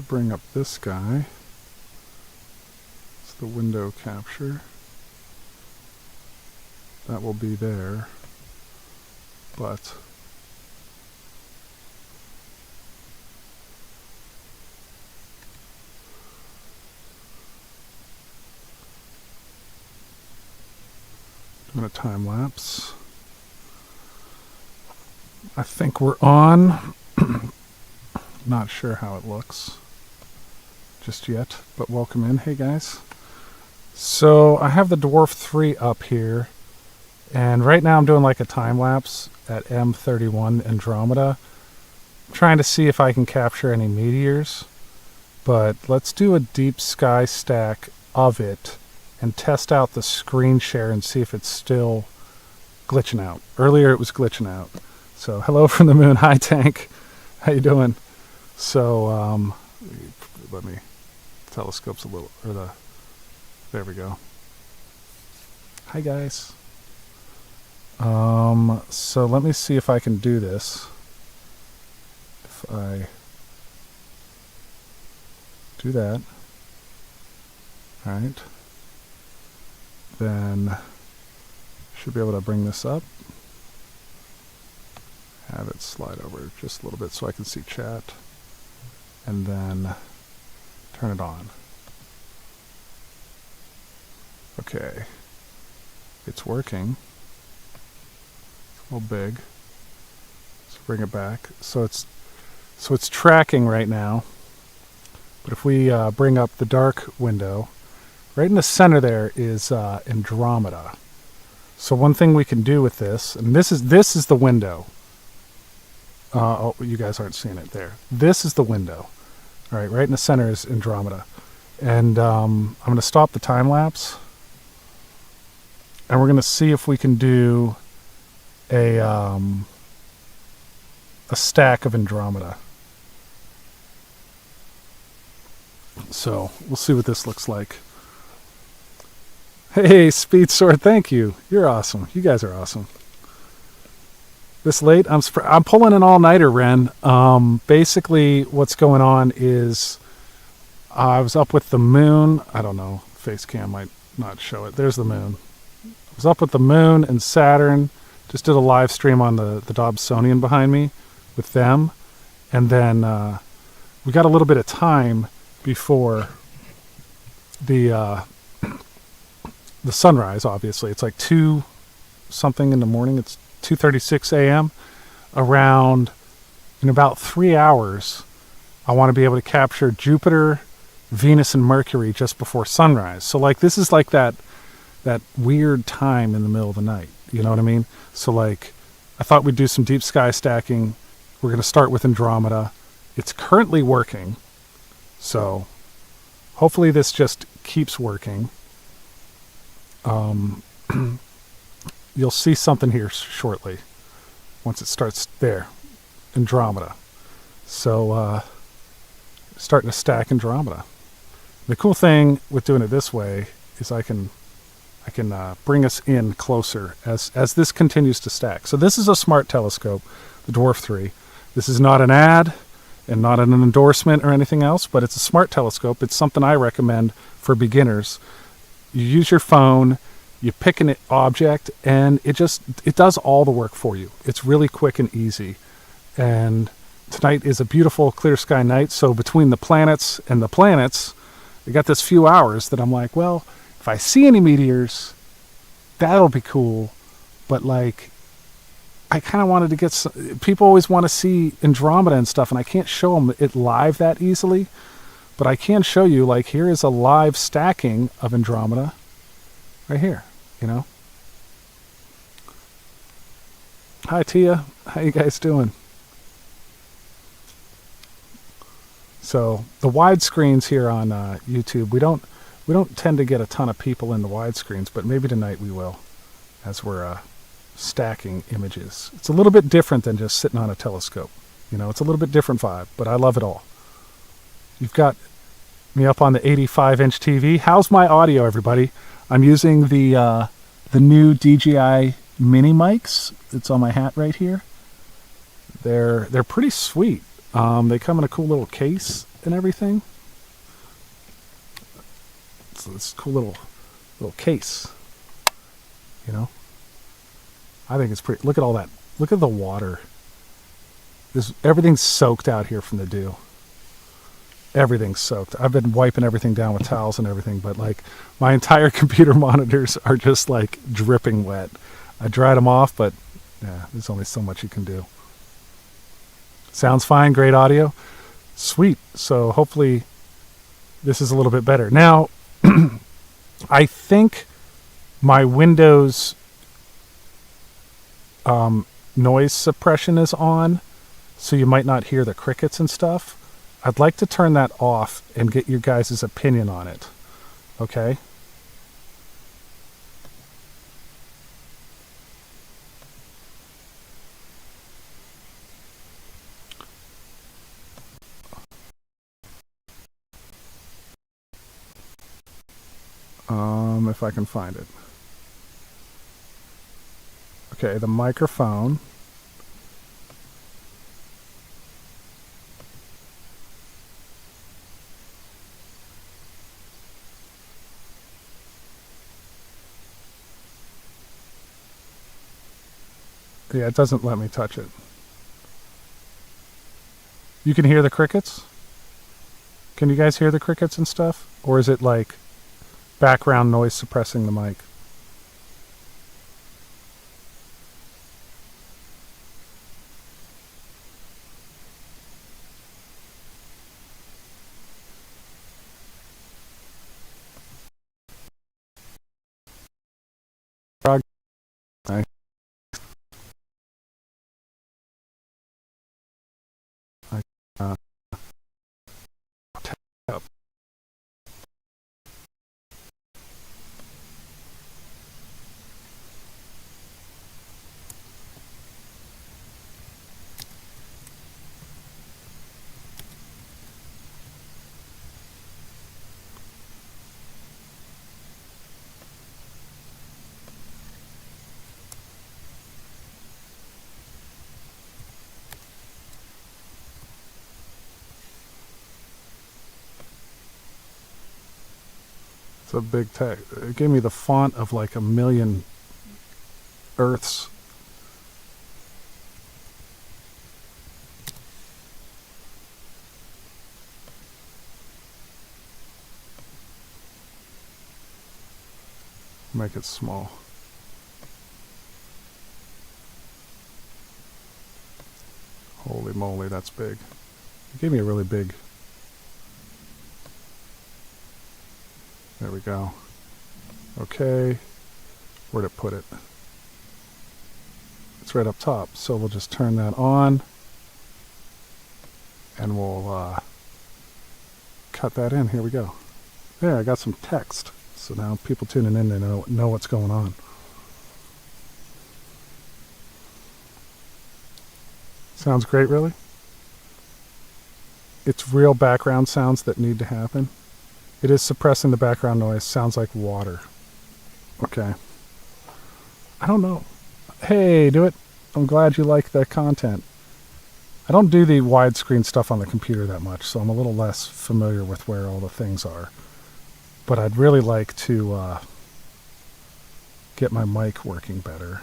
I bring up this guy, it's the window capture. That will be there, but doing a time lapse. I think we're on. Not sure how it looks just yet, but welcome in. Hey guys. So I have the Dwarf3 up here, and right now I'm doing like a time lapse at M31 Andromeda. I'm trying to see if I can capture any meteors, but let's do a deep sky stack of it and test out the screen share and see if it's still glitching out. Earlier it was glitching out. So hello from the moon. Hi Tank. How you doing? So let me telescopes a little, or there we go. Hi guys. So let me see if I can do this. If I do that, all right, then should be able to bring this up. Have it slide over just a little bit so I can see chat, and then turn it on. Okay, it's working. It's a little big. Let's bring it back. So it's tracking right now. But if we bring up the dark window, right in the center there is Andromeda. So one thing we can do with this, and this is the window. Oh, you guys aren't seeing it there. This is the window. All right, right in the center is Andromeda. And I'm going to stop the time lapse. And we're going to see if we can do a stack of Andromeda. So we'll see what this looks like. Hey, Speed Sword, thank you. You're awesome. You guys are awesome. This late, I'm pulling an all-nighter, Ren. Basically, what's going on is I was up with the moon. I don't know. Face cam might not show it. There's the moon. I was up with the moon and Saturn. Just did a live stream on the Dobsonian behind me with them. And then we got a little bit of time before the sunrise, obviously. It's like 2 something in the morning. It's 2:36 a.m. Around, in about 3 hours, I want to be able to capture Jupiter, Venus, and Mercury just before sunrise. So like this is like that weird time in the middle of the night. You know what I mean? So like I thought we'd do some deep sky stacking. We're going to start with Andromeda. It's currently working. So hopefully this just keeps working. You'll see something here shortly once it starts there. Andromeda. So starting to stack Andromeda. The cool thing with doing it this way is I can bring us in closer as this continues to stack. So this is a smart telescope, the Dwarf3. This is not an ad and not an endorsement or anything else, but it's a smart telescope. It's something I recommend for beginners. You use your phone, you pick an object, and it does all the work for you. It's really quick and easy. And tonight is a beautiful clear sky night, so between the planets and the planets, I got this few hours that I'm like, well, if I see any meteors, that'll be cool. But like, I kind of wanted to get some, people always want to see Andromeda and stuff, and I can't show them it live that easily. But I can show you, like, here is a live stacking of Andromeda right here, you know. Hi Tia, how you guys doing? So the widescreens here on YouTube, we don't tend to get a ton of people in the widescreens, but maybe tonight we will, as we're stacking images. It's a little bit different than just sitting on a telescope, you know. It's a little bit different vibe, but I love it all. You've got me up on the 85-inch TV. How's my audio, everybody? I'm using the new DJI mini mics. It's on my hat right here. They're pretty sweet. They come in a cool little case, and everything. It's this cool little case, you know. I think it's pretty. Look at all that. Look at the water. Everything's soaked out here from the dew. Everything's soaked. I've been wiping everything down with towels and everything, but like my entire computer monitors are just like dripping wet. I dried them off, but yeah, there's only so much you can do. Sounds fine, great audio. Sweet. So hopefully this is a little bit better. Now, I think my Windows noise suppression is on, so you might not hear the crickets and stuff. I'd like to turn that off and get your guys' opinion on it. Okay? If I can find it. Okay, the microphone. Yeah, it doesn't let me touch it. You can hear the crickets? Can you guys hear the crickets and stuff? Or is it like background noise suppressing the mic? I uh, up. It's a big text. It gave me the font of like a million Earths. Make it small. Holy moly, that's big. It gave me a really big... There we go. Okay. Where'd it put it? It's right up top. So we'll just turn that on. And we'll cut that in. Here we go. There, I got some text. So now people tuning in, they know what's going on. Sounds great, really? It's real background sounds that need to happen. It is suppressing the background noise. Sounds like water. Okay. I don't know. Hey, do it. I'm glad you like the content. I don't do the widescreen stuff on the computer that much, so I'm a little less familiar with where all the things are. But I'd really like to get my mic working better.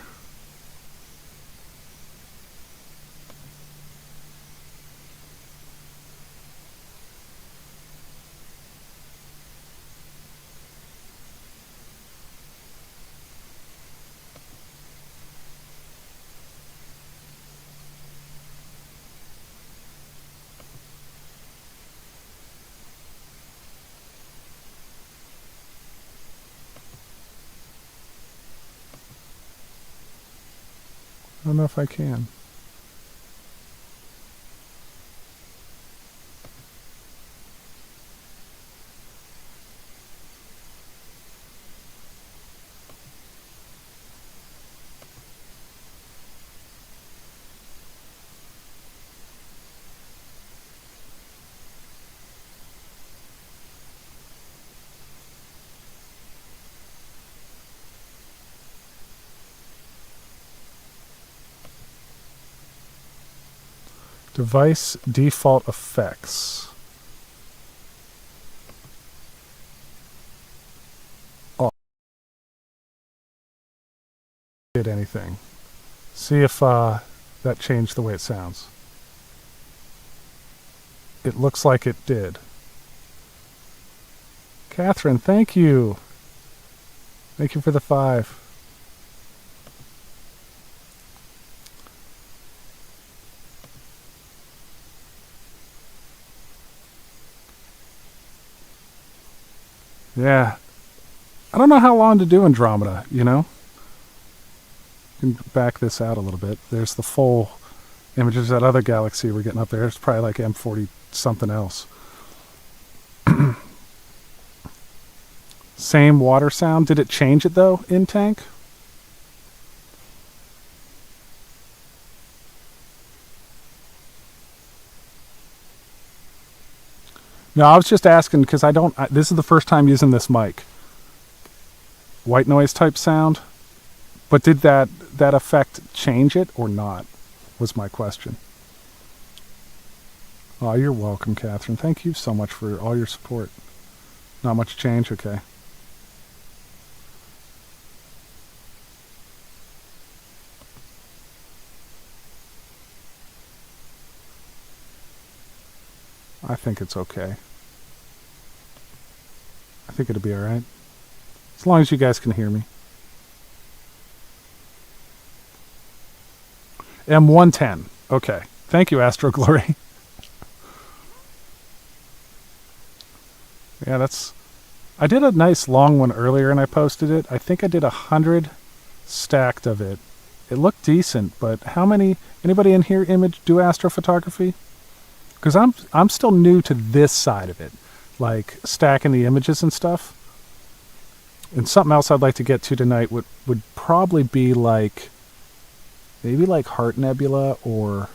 I don't know if I can. Device default effects. did anything. See if that changed the way it sounds. It looks like it did. Catherine, thank you. Thank you for the 5. Yeah. I don't know how long to do Andromeda, you know? You can back this out a little bit. There's the full images of that other galaxy we're getting up there. It's probably like M40 something else. Same water sound. Did it change it though in tank? No, I was just asking because this is the first time using this mic. White noise type sound. But did that effect change it or not? Was my question. Oh, you're welcome, Catherine. Thank you so much for all your support. Not much change? Okay. I think it's okay. I think it'll be alright. As long as you guys can hear me. M110. Okay. Thank you, Astro Glory. Yeah, I did a nice long one earlier and I posted it. I think I did 100 stacked of it. It looked decent, but anybody in here do astrophotography? Because I'm still new to this side of it, like stacking the images and stuff. And something else I'd like to get to tonight would probably be like, maybe like Heart Nebula or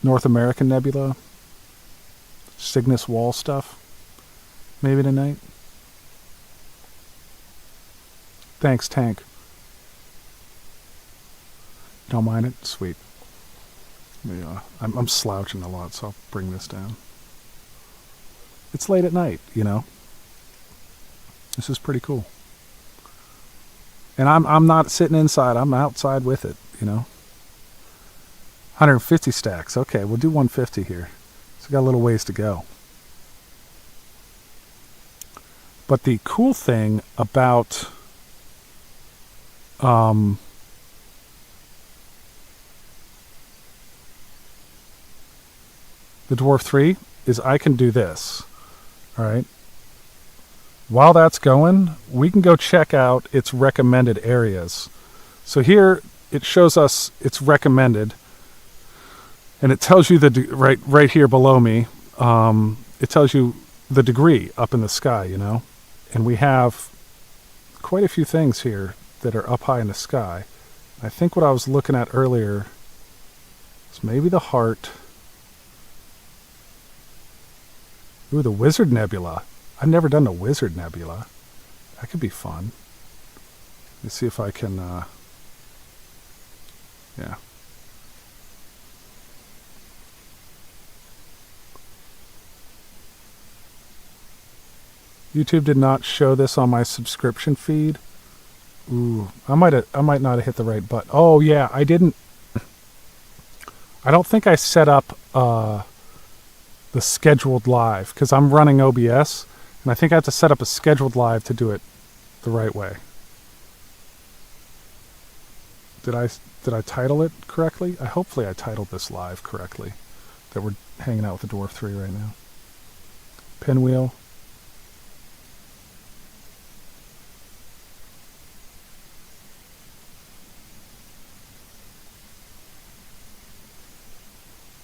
North American Nebula, Cygnus Wall stuff, maybe tonight. Thanks, Tank. Don't mind it? Sweet. Yeah, I'm slouching a lot, so I'll bring this down. It's late at night, you know. This is pretty cool. And I'm not sitting inside, I'm outside with it, you know. 150 stacks. Okay, we'll do 150 here. So we got a little ways to go. But the cool thing about the Dwarf3 is I can do this. All right. While that's going, we can go check out its recommended areas. So here it shows us its recommended, and it tells you right here below me. It tells you the degree up in the sky, you know, and we have quite a few things here that are up high in the sky. I think what I was looking at earlier is maybe the Heart. Ooh, the Wizard Nebula. I've never done the Wizard Nebula. That could be fun. Let's see if I can, yeah. YouTube did not show this on my subscription feed. Ooh, I might not have hit the right button. Oh yeah, I didn't. I don't think I set up the scheduled live because I'm running OBS, and I think I have to set up a scheduled live to do it the right way. Did I title it correctly? Hopefully I titled this live correctly. That we're hanging out with the Dwarf3 right now. Pinwheel.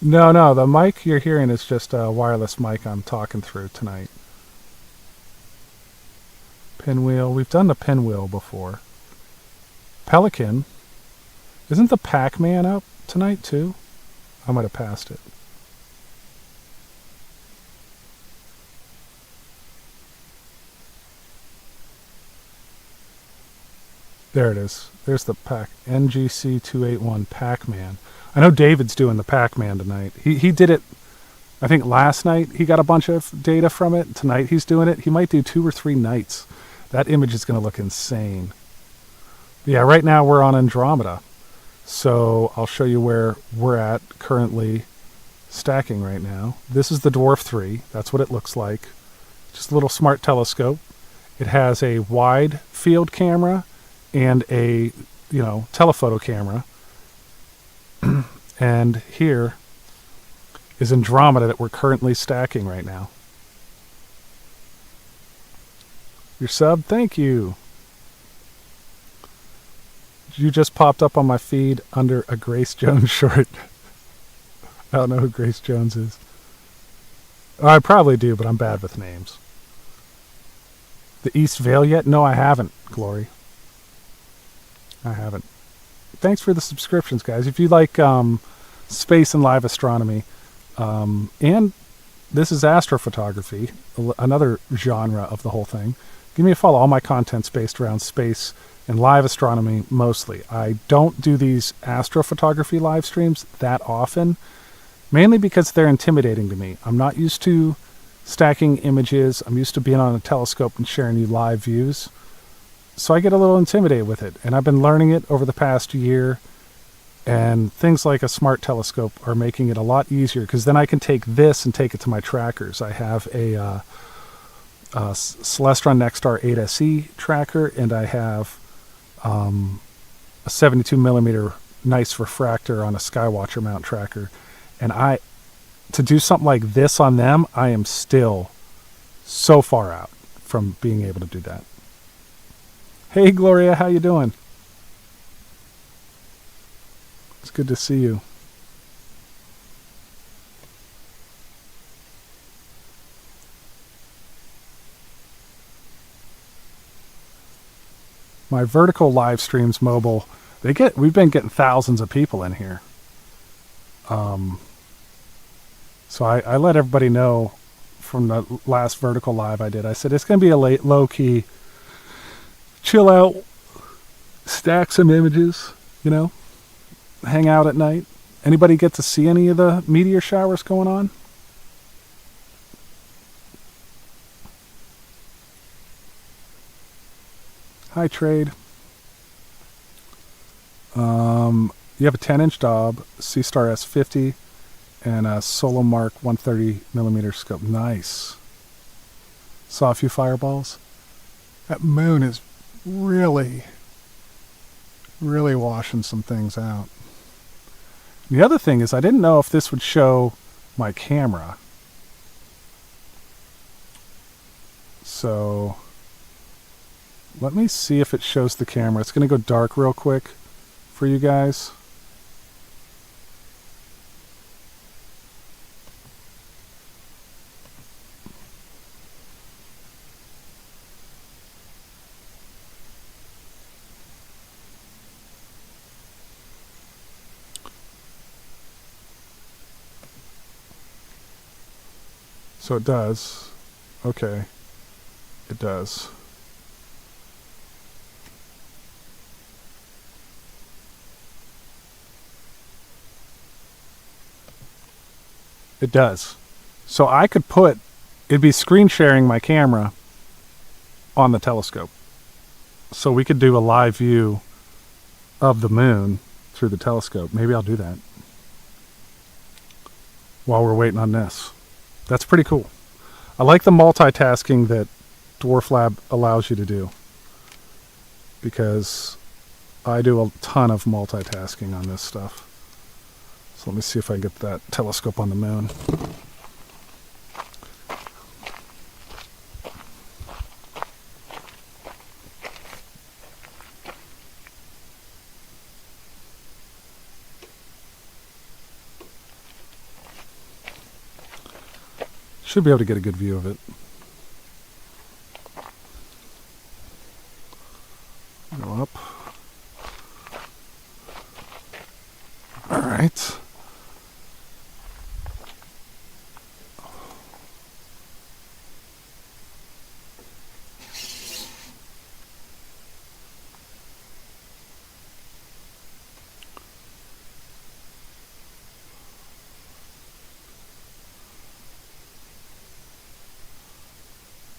No, the mic you're hearing is just a wireless mic I'm talking through tonight. Pinwheel. We've done the pinwheel before. Pelican. Isn't the Pac-Man up tonight too? I might have passed it. There it is. There's the NGC281 Pac-Man. I know David's doing the Pac-Man tonight. He did it, I think last night. He got a bunch of data from it. Tonight he's doing it. He might do 2 or 3 nights. That image is going to look insane. But yeah, right now we're on Andromeda. So I'll show you where we're at currently stacking right now. This is the Dwarf3. That's what it looks like. Just a little smart telescope. It has a wide field camera and a, telephoto camera. And here is Andromeda that we're currently stacking right now. Your sub, thank you. You just popped up on my feed under a Grace Jones short. I don't know who Grace Jones is. I probably do, but I'm bad with names. The East Vale yet? No, I haven't, Glory. I haven't. Thanks for the subscriptions, guys. If you like space and live astronomy, and this is astrophotography, another genre of the whole thing, give me a follow. All my content's based around space and live astronomy mostly. I don't do these astrophotography live streams that often, mainly because they're intimidating to me. I'm not used to stacking images. I'm used to being on a telescope and sharing you live views. So I get a little intimidated with it. And I've been learning it over the past year. And things like a smart telescope are making it a lot easier, because then I can take this and take it to my trackers. I have a Celestron Nexstar 8SE tracker, and I have a 72 millimeter nice refractor on a Skywatcher mount tracker. And to do something like this on them, I am still so far out from being able to do that. Hey Gloria, how you doing? It's good to see you. My vertical live streams mobile, we've been getting thousands of people in here. So I let everybody know from the last vertical live I did. I said it's going to be a low-key, chill out, stack some images, hang out at night. Anybody get to see any of the meteor showers going on? Hi, Trade. You have a 10-inch Dob, C-Star S50, and a Solo Mark 130 millimeter scope. Nice. Saw a few fireballs. That moon is really, really washing some things out. The other thing is I didn't know if this would show my camera. So let me see if it shows the camera. It's going to go dark real quick for you guys. So it does. Okay. It does. It does. So I could it'd be screen sharing my camera on the telescope. So we could do a live view of the moon through the telescope. Maybe I'll do that while we're waiting on this. That's pretty cool. I like the multitasking that Dwarf Lab allows you to do, because I do a ton of multitasking on this stuff. So let me see if I can get that telescope on the moon. Should be able to get a good view of it. Go up. All right.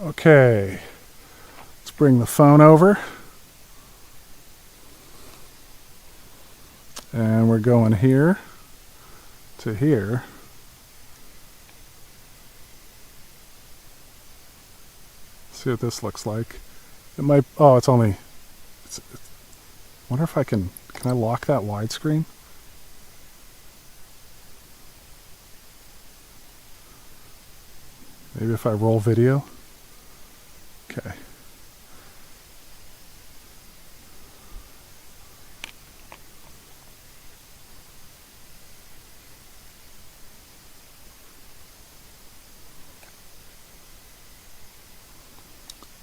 Okay, let's bring the phone over. And we're going here to here. See what this looks like. It might, oh, it's only, wonder if I can I lock that widescreen? Maybe if I roll video? Okay.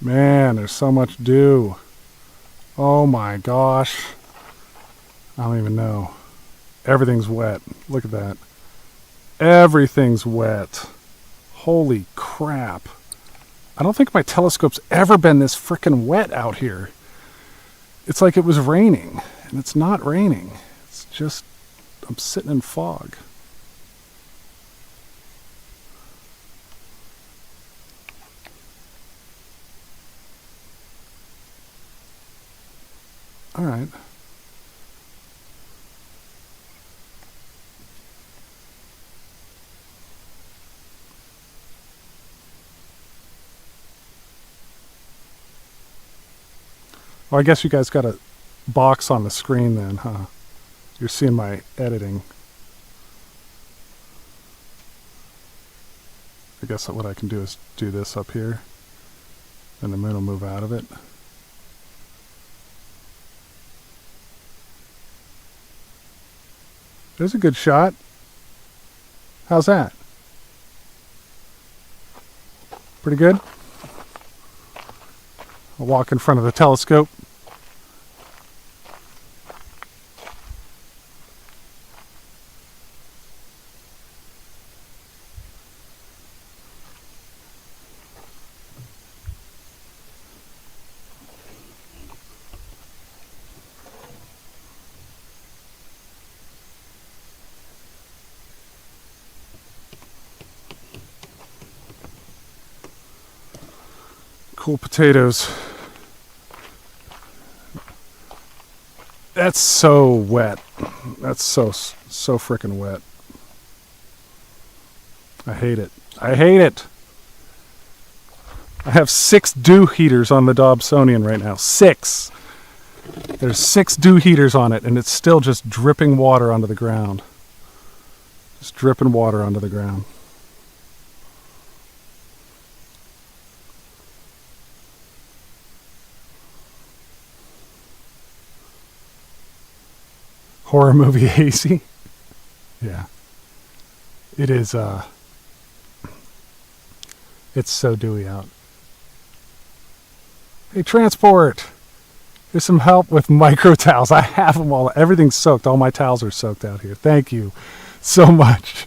Man, there's so much dew. Oh my gosh. I don't even know. Everything's wet. Look at that. Everything's wet. Holy crap. I don't think my telescope's ever been this frickin' wet out here. It's like it was raining, and it's not raining. It's just, I'm sitting in fog. All right. Well, I guess you guys got a box on the screen then, huh? You're seeing my editing. I guess what I can do is do this up here, and the moon will move out of it. There's a good shot. How's that? Pretty good? I'll walk in front of the telescope. Cool potatoes. That's so wet. That's so frickin' wet. I hate it. I hate it. I have 6 dew heaters on the Dobsonian right now. 6. There's 6 dew heaters on it, and it's still just dripping water onto the ground. Just dripping water onto the ground. Horror movie hazy. Yeah. It is, it's so dewy out. Hey, transport! There's some help with micro towels. I have them all. Everything's soaked. All my towels are soaked out here. Thank you so much.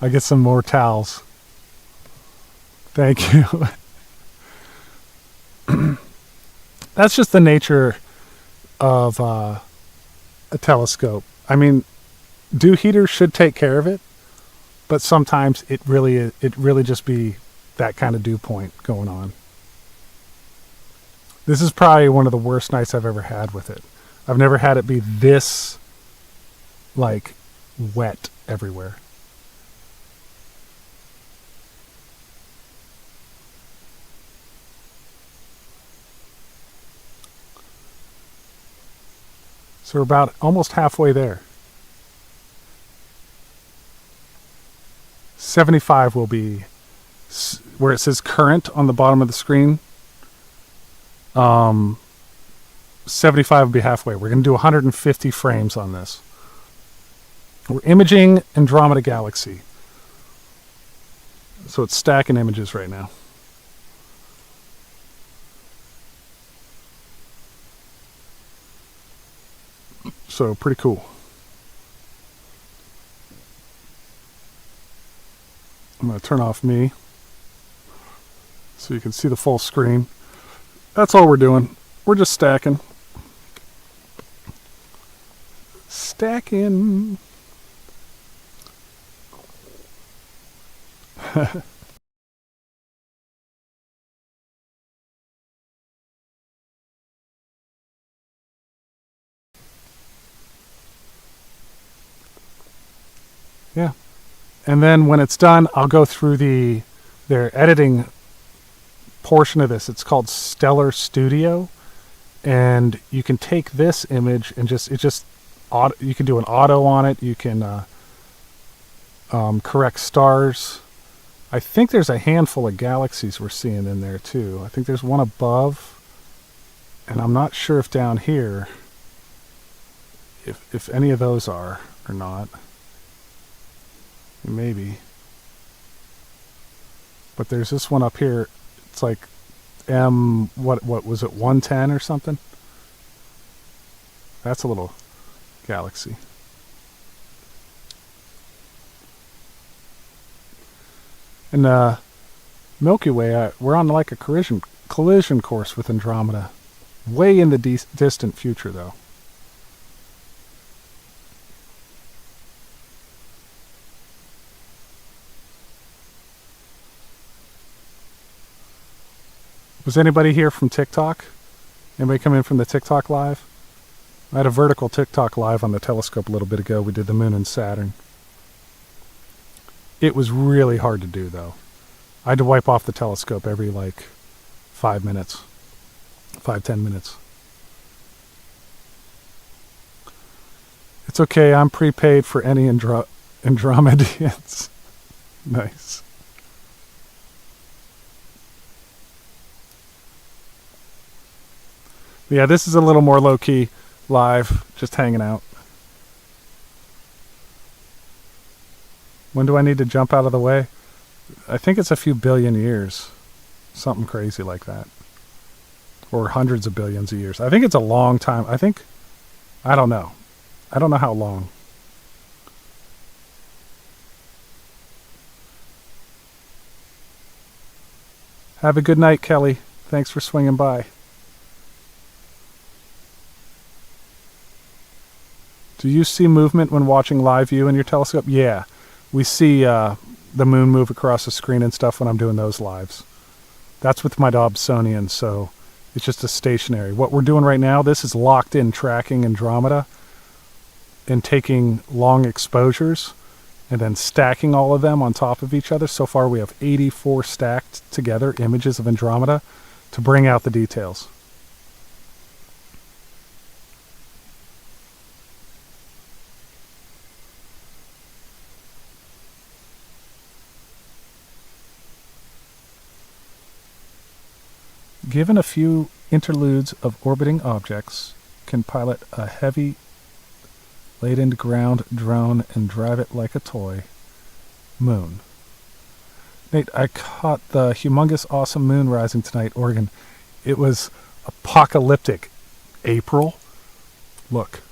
I get some more towels. Thank you. That's just the nature of a telescope. I mean, dew heaters should take care of it, but sometimes it really just be that kind of dew point going on. This is probably one of the worst nights I've ever had with it. I've never had it be this, like, wet everywhere. So we're about almost halfway there. 75 will be where it says current on the bottom of the screen. 75 will be halfway. We're going to do 150 frames on this. We're imaging Andromeda Galaxy. So it's stacking images right now. So pretty cool. I'm going to turn off me so you can see the full screen. That's all we're doing. We're just stacking. Stacking. And then when it's done, I'll go through their editing portion of this. It's called Stellar Studio, and you can take this image and you can do an auto on it. You can correct stars. I think there's a handful of galaxies we're seeing in there too. I think there's one above, and I'm not sure if down here, if any of those are or not. Maybe. But there's this one up here. It's like what was it, 110 or something? That's a little galaxy. And Milky Way, we're on like a collision course with Andromeda. Way in the distant future, though. Was anybody here from TikTok? Anybody come in from the TikTok live? I had a vertical TikTok live on the telescope a little bit ago. We did the moon and Saturn. It was really hard to do, though. I had to wipe off the telescope every, 5 minutes. 5-10 minutes. It's okay, I'm prepaid for any Andromedians. Nice. Yeah, this is a little more low-key live, just hanging out. When do I need to jump out of the way? I think it's a few billion years. Something crazy like that. Or hundreds of billions of years. I think it's a long time. I don't know. I don't know how long. Have a good night, Kelly. Thanks for swinging by. Do you see movement when watching live view in your telescope? Yeah. We see the moon move across the screen and stuff when I'm doing those lives. That's with my Dobsonian, so it's just a stationary. What we're doing right now, this is locked in tracking Andromeda and taking long exposures and then stacking all of them on top of each other. So far we have 84 stacked together images of Andromeda to bring out the details. Given a few interludes of orbiting objects, can pilot a heavy laden ground drone and drive it like a toy. Moon. Nate, I caught the humongous awesome moon rising tonight, Oregon. It was apocalyptic. April? Look.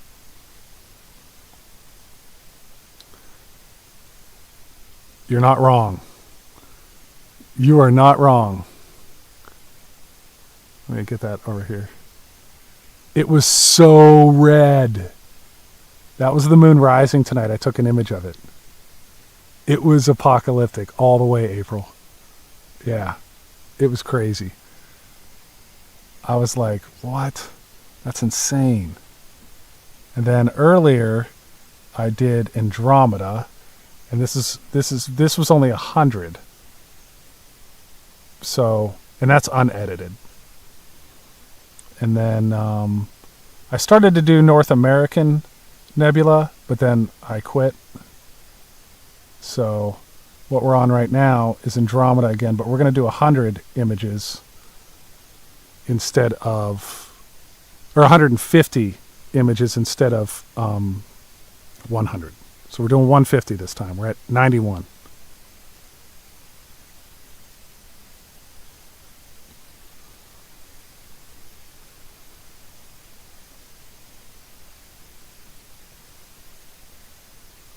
You're not wrong. You are not wrong. Let me get that over here. It was so red. That was the moon rising tonight. I took an image of it. It was apocalyptic all the way, April. Yeah. It was crazy. I was like, what? That's insane. And then earlier I did Andromeda, and this was only 100. So, and that's unedited. And then I started to do North American Nebula, but then I quit. So what we're on right now is Andromeda again, but we're going to do 100 images instead of, or 150 images instead of 100. So we're doing 150 this time. We're at 91.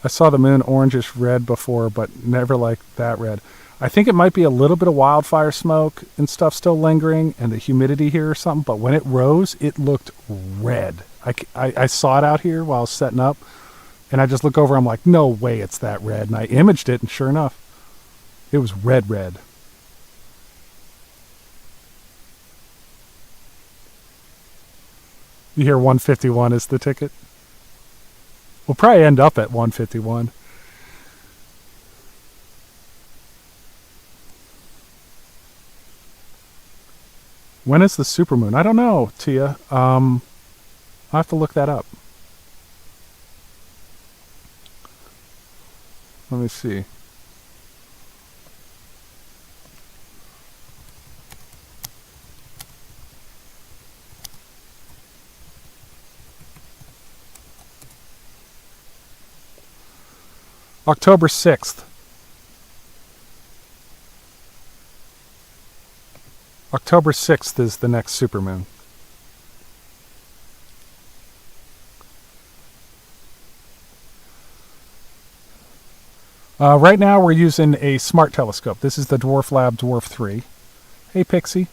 I saw the moon orangish red before, but never like that red. I think it might be a little bit of wildfire smoke and stuff still lingering and the humidity here or something, but when it rose, it looked red. I saw it out here while I was setting up, and I just look over, I'm like, no way it's that red. And I imaged it, and sure enough, it was red. You hear 151 is the ticket? We'll probably end up at 151. When is the supermoon? I don't know, Tia. I'll have to look that up. Let me see. October 6th. October 6th is the next supermoon. Right now we're using a smart telescope. This is the Dwarf Lab Dwarf3. Hey, Pixie.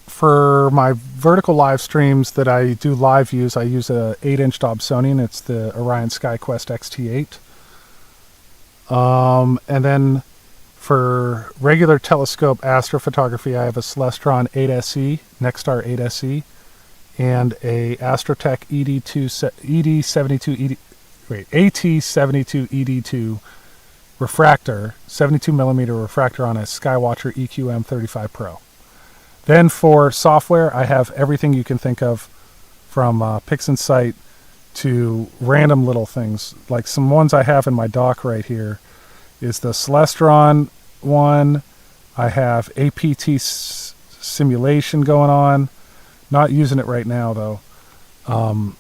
For my vertical live streams that I do live use, I use a 8-inch Dobsonian. It's the Orion SkyQuest XT8. And then for regular telescope astrophotography, I have a Celestron 8SE, Nexstar 8SE, and a Astrotech AT72 ED2 refractor, 72 millimeter refractor on a Skywatcher EQM35 Pro. Then for software, I have everything you can think of, from PixInsight to random little things. Like some ones I have in my dock right here is the Celestron one. I have APT simulation going on. Not using it right now though. All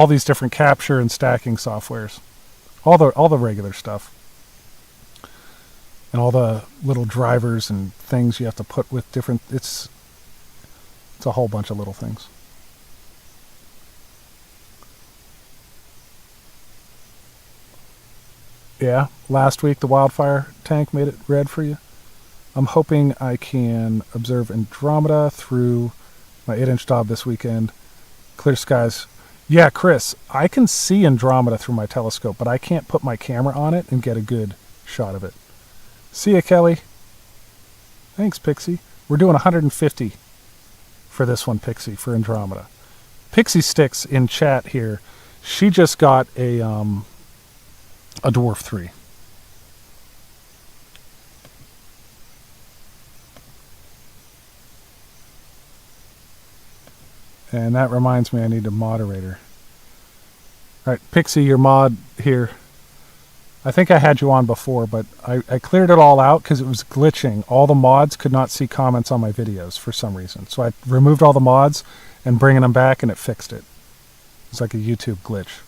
these different capture and stacking softwares, all the regular stuff, and all the little drivers and things you have to put with different. It's a whole bunch of little things. Yeah, last week the wildfire tank made it red for you. I'm hoping I can observe Andromeda through my 8-inch Dob this weekend. Clear skies. Yeah, Chris, I can see Andromeda through my telescope, but I can't put my camera on it and get a good shot of it. See ya, Kelly. Thanks, Pixie. We're doing 150 for this one, Pixie, for Andromeda. Pixie Sticks in chat here. She just got a Dwarf3. And that reminds me I need a moderator. All right, Pixie, your mod here. I think I had you on before, but I cleared it all out because it was glitching. All the mods could not see comments on my videos for some reason. So I removed all the mods and bringing them back, and it fixed it. It's like a YouTube glitch.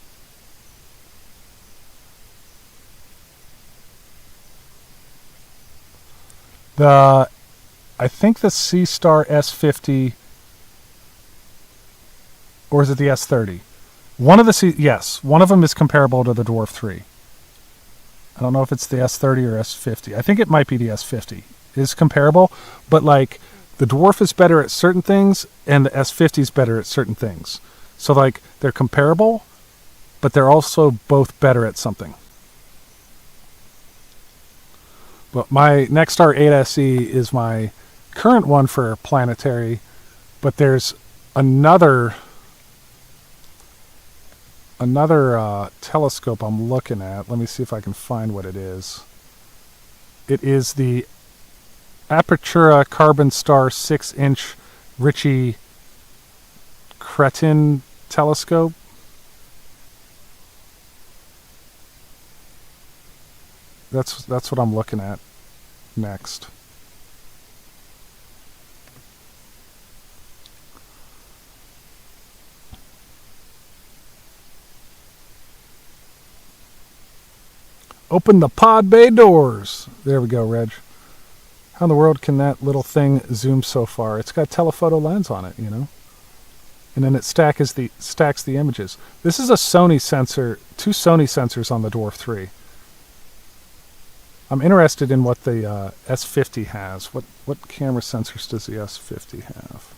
I think the C-Star S50, or is it the S30? One of them is comparable to the Dwarf3. I don't know if it's the S30 or S50. I think it might be the S50. It's comparable, but like the Dwarf is better at certain things and the S50 is better at certain things. So like they're comparable, but they're also both better at something. But my Nexstar 8SE is my current one for planetary, but there's another telescope I'm looking at. Let me see if I can find what it is. It is the Apertura Carbon Star 6-inch Ritchie Cretin telescope. That's what I'm looking at next. Open the pod bay doors. There we go, Reg. How in the world can that little thing zoom so far? It's got telephoto lens on it, you know? And then it stacks the images. This is a Sony sensor, 2 Sony sensors on the Dwarf3. I'm interested in what the S50 has. What camera sensors does the S50 have?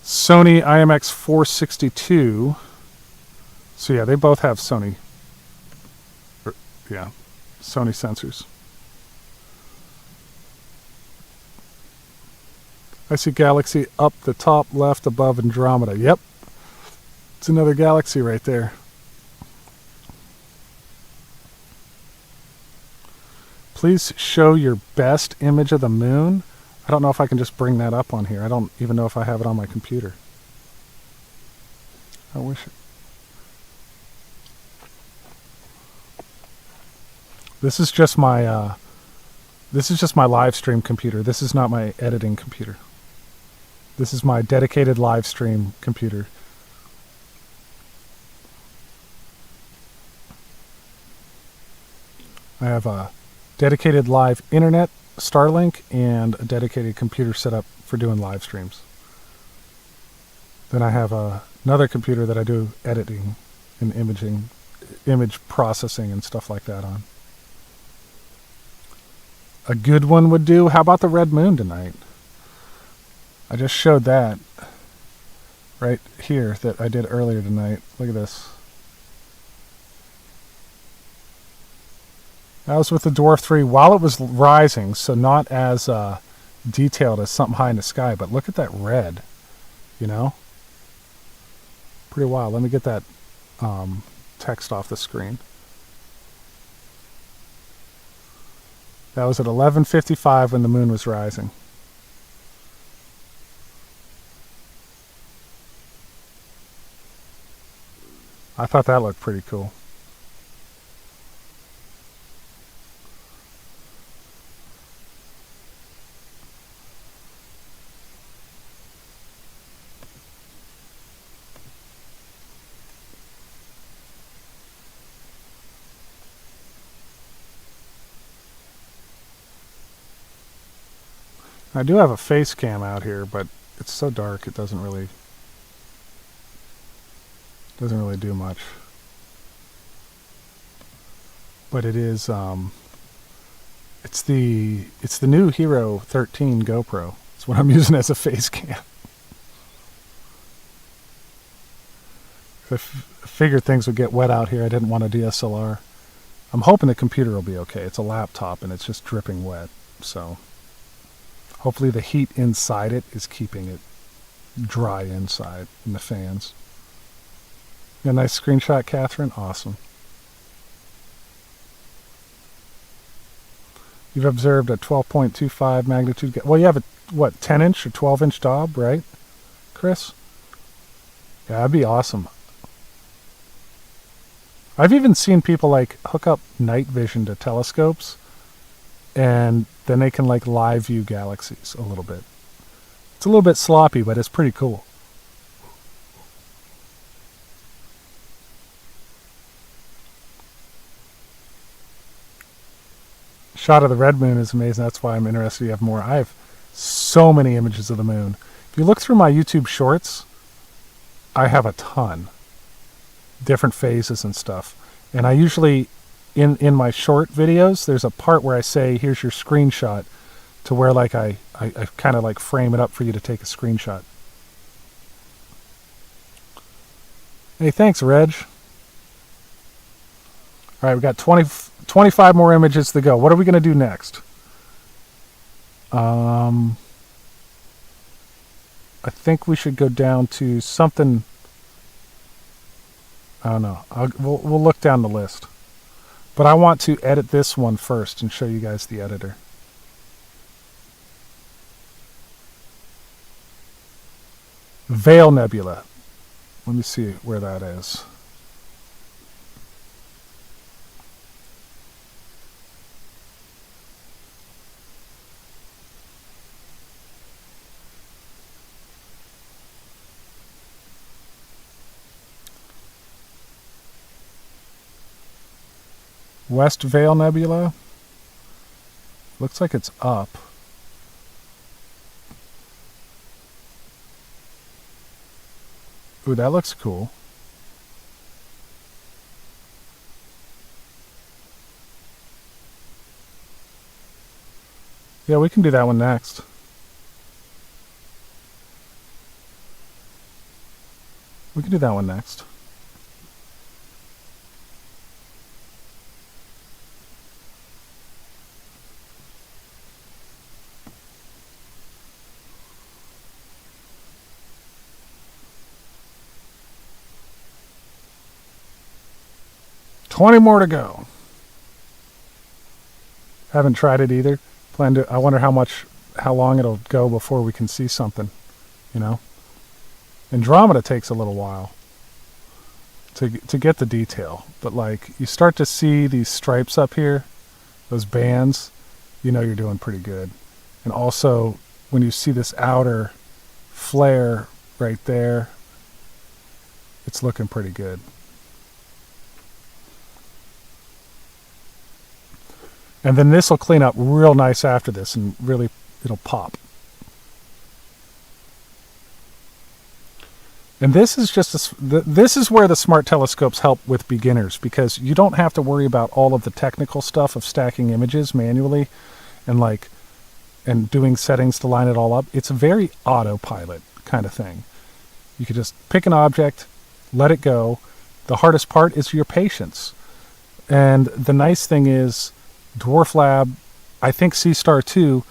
Sony IMX 462. So yeah, they both have Sony. Yeah, Sony sensors. I see galaxy up the top left above Andromeda. Yep. It's another galaxy right there. Please show your best image of the moon. I don't know if I can just bring that up on here. I don't even know if I have it on my computer. I wish it. This is just my live stream computer. This is not my editing computer. This is my dedicated live stream computer. I have a dedicated live internet, Starlink, and a dedicated computer set up for doing live streams. Then I have another computer that I do editing and image processing and stuff like that on. A good one would do, how about the red moon tonight? I just showed that right here that I did earlier tonight. Look at this. That was with the Dwarf3 while it was rising, so not as detailed as something high in the sky, but look at that red, you know? Pretty wild. Let me get that text off the screen. That was at 11:55 when the moon was rising. I thought that looked pretty cool. I do have a face cam out here, but it's so dark it doesn't really do much. But it is it's the new Hero 13 GoPro. It's what I'm using as a face cam. I figured things would get wet out here. I didn't want a DSLR. I'm hoping the computer will be okay. It's a laptop and it's just dripping wet, so hopefully the heat inside it is keeping it dry inside in the fans. A nice screenshot, Catherine? Awesome. You've observed a 12.25 magnitude. Well, you have a, what, 10-inch or 12-inch Dob, right, Chris? Yeah, that'd be awesome. I've even seen people like hook up night vision to telescopes and then they can like live view galaxies a little bit. It's a little bit sloppy, but it's pretty cool. Shot of the red moon is amazing. That's why I'm interested you have more. I have so many images of the moon. If you look through my YouTube shorts, I have a ton. Different phases and stuff. And I usually, in my short videos, there's a part where I say, here's your screenshot, to where like I kind of like frame it up for you to take a screenshot. Hey, thanks, Reg. All right, we got 25 more images to go. What are we going to do next? I think we should go down to something. I don't know. We'll look down the list. But I want to edit this one first and show you guys the editor. Veil Nebula. Let me see where that is. West Veil Nebula. Looks like it's up. Ooh, that looks cool. Yeah, we can do that one next. We can do that one next. 20 more to go. Haven't tried it either. I wonder how long it'll go before we can see something, you know. Andromeda takes a little while to get the detail, but like you start to see these stripes up here, those bands, you know you're doing pretty good. And also when you see this outer flare right there, it's looking pretty good. And then this will clean up real nice after this, and really it'll pop. And this is just this is where the smart telescopes help with beginners, because you don't have to worry about all of the technical stuff of stacking images manually and doing settings to line it all up. It's a very autopilot kind of thing. You could just pick an object, let it go. The hardest part is your patience. And the nice thing is Dwarf Lab, I think C-Star too,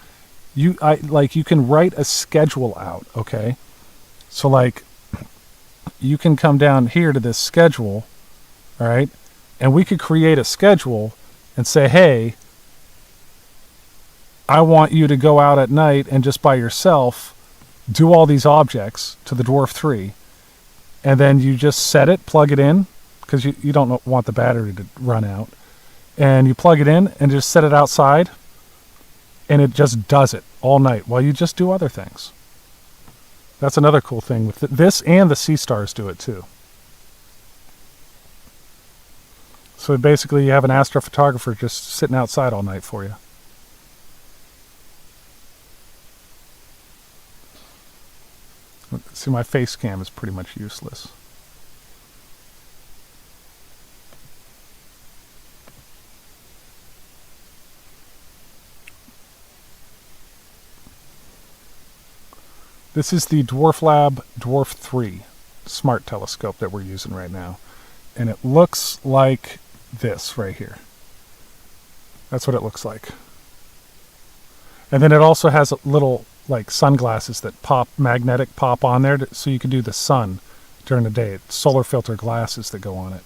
you can write a schedule out, okay? So like you can come down here to this schedule, all right? And we could create a schedule and say, hey, I want you to go out at night and just by yourself do all these objects to the Dwarf3. And then you just set it, plug it in, because you don't want the battery to run out. And you plug it in and just set it outside, and it just does it all night while you just do other things. That's another cool thing with this, and the C-Stars do it too. So basically you have an astrophotographer just sitting outside all night for you. See, my face cam is pretty much useless. This is the Dwarf Lab Dwarf3 smart telescope that we're using right now. And it looks like this right here. That's what it looks like. And then it also has little like sunglasses that magnetic pop on there, so you can do the sun during the day. It's solar filter glasses that go on it.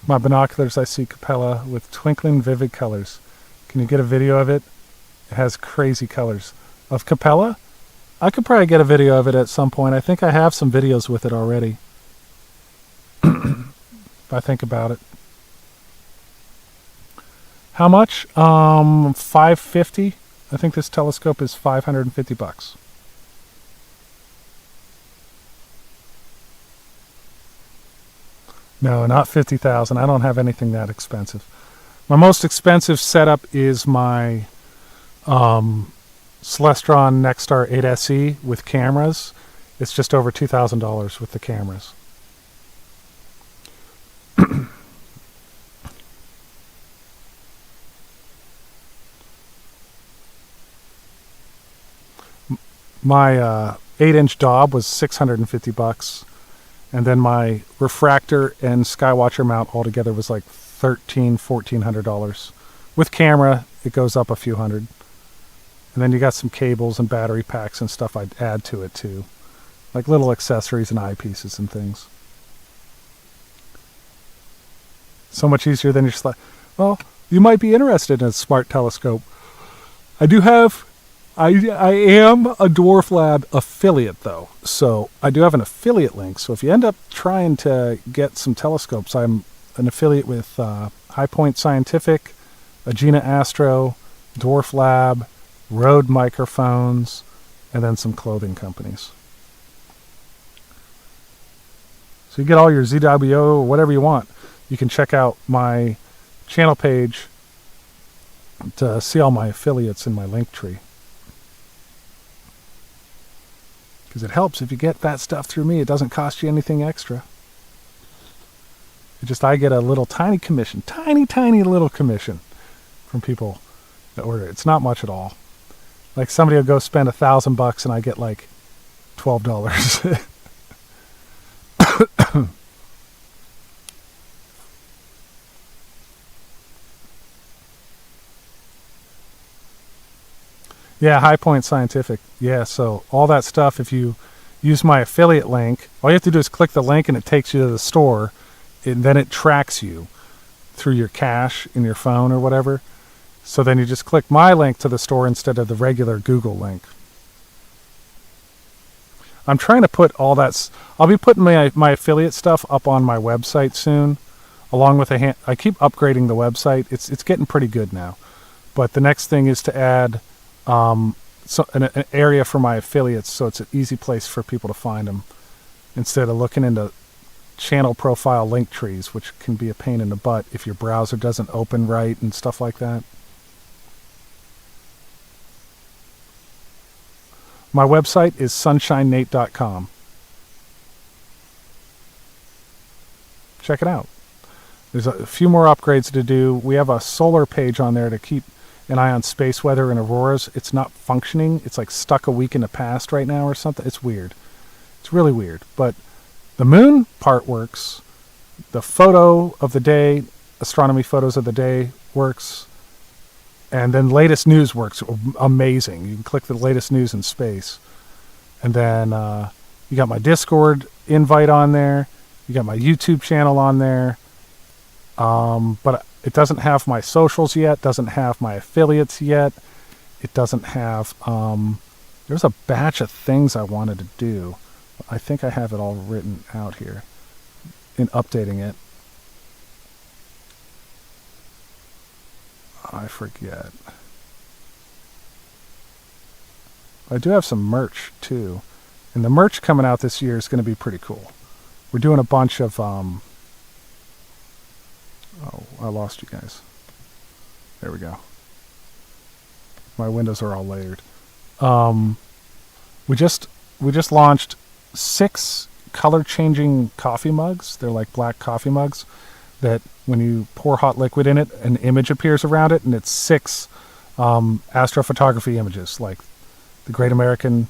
My binoculars, I see Capella with twinkling vivid colors. Can you get a video of it? It has crazy colors. Of Capella? I could probably get a video of it at some point. I think I have some videos with it already. If I think about it. How much? $550. I think this telescope is $550. No, not $50,000. I don't have anything that expensive. My most expensive setup is my Celestron Nexstar 8SE with cameras. It's just over $2,000 with the cameras. My 8-inch Dob was $650. And then my refractor and Skywatcher mount altogether was like $1,400. With camera, it goes up a few hundred. And then you got some cables and battery packs and stuff I'd add to it too. Like little accessories and eyepieces and things. So much easier than you're just like, well, you might be interested in a smart telescope. I am a Dwarf Lab affiliate, though. So I do have an affiliate link. So if you end up trying to get some telescopes, I'm an affiliate with High Point Scientific, Agena Astro, Dwarf Lab, Rode Microphones, and then some clothing companies. So you get all your ZWO or whatever you want. You can check out my channel page to see all my affiliates in my link tree. Because it helps if you get that stuff through me. It doesn't cost you anything extra. I get a little tiny commission. Tiny little commission from people that order. It's not much at all. Like somebody will go spend $1,000 and I get like $12. Yeah, High Point Scientific. Yeah, so all that stuff, if you use my affiliate link, all you have to do is click the link and it takes you to the store, and then it tracks you through your cache in your phone or whatever. So then you just click my link to the store instead of the regular Google link. I'm trying to put all that... I'll be putting my affiliate stuff up on my website soon, along with I keep upgrading the website. It's getting pretty good now. But the next thing is to add an area for my affiliates, so it's an easy place for people to find them, instead of looking into channel profile link trees, which can be a pain in the butt if your browser doesn't open right and stuff like that. My website is sunshinenate.com. Check it out. There's a few more upgrades to do. We have a solar page on there to keep an eye on space weather and auroras. It's not functioning. It's like stuck a week in the past right now or something. It's weird. It's really weird. But the moon part works. The photo of the day, astronomy photos of the day works. And then latest news works amazing. You can click the latest news in space. And then you got my Discord invite on there. You got my YouTube channel on there. But it doesn't have my socials yet. Doesn't have my affiliates yet. It doesn't have... there's a batch of things I wanted to do. I think I have it all written out here in updating it. I forget. I do have some merch too, and the merch coming out this year is going to be pretty cool. We're doing a bunch of oh, I lost you guys. There we go. My windows are all layered. We just launched 6 color changing coffee mugs. They're like black coffee mugs that when you pour hot liquid in it, an image appears around it, and it's 6 astrophotography images, like the Great American,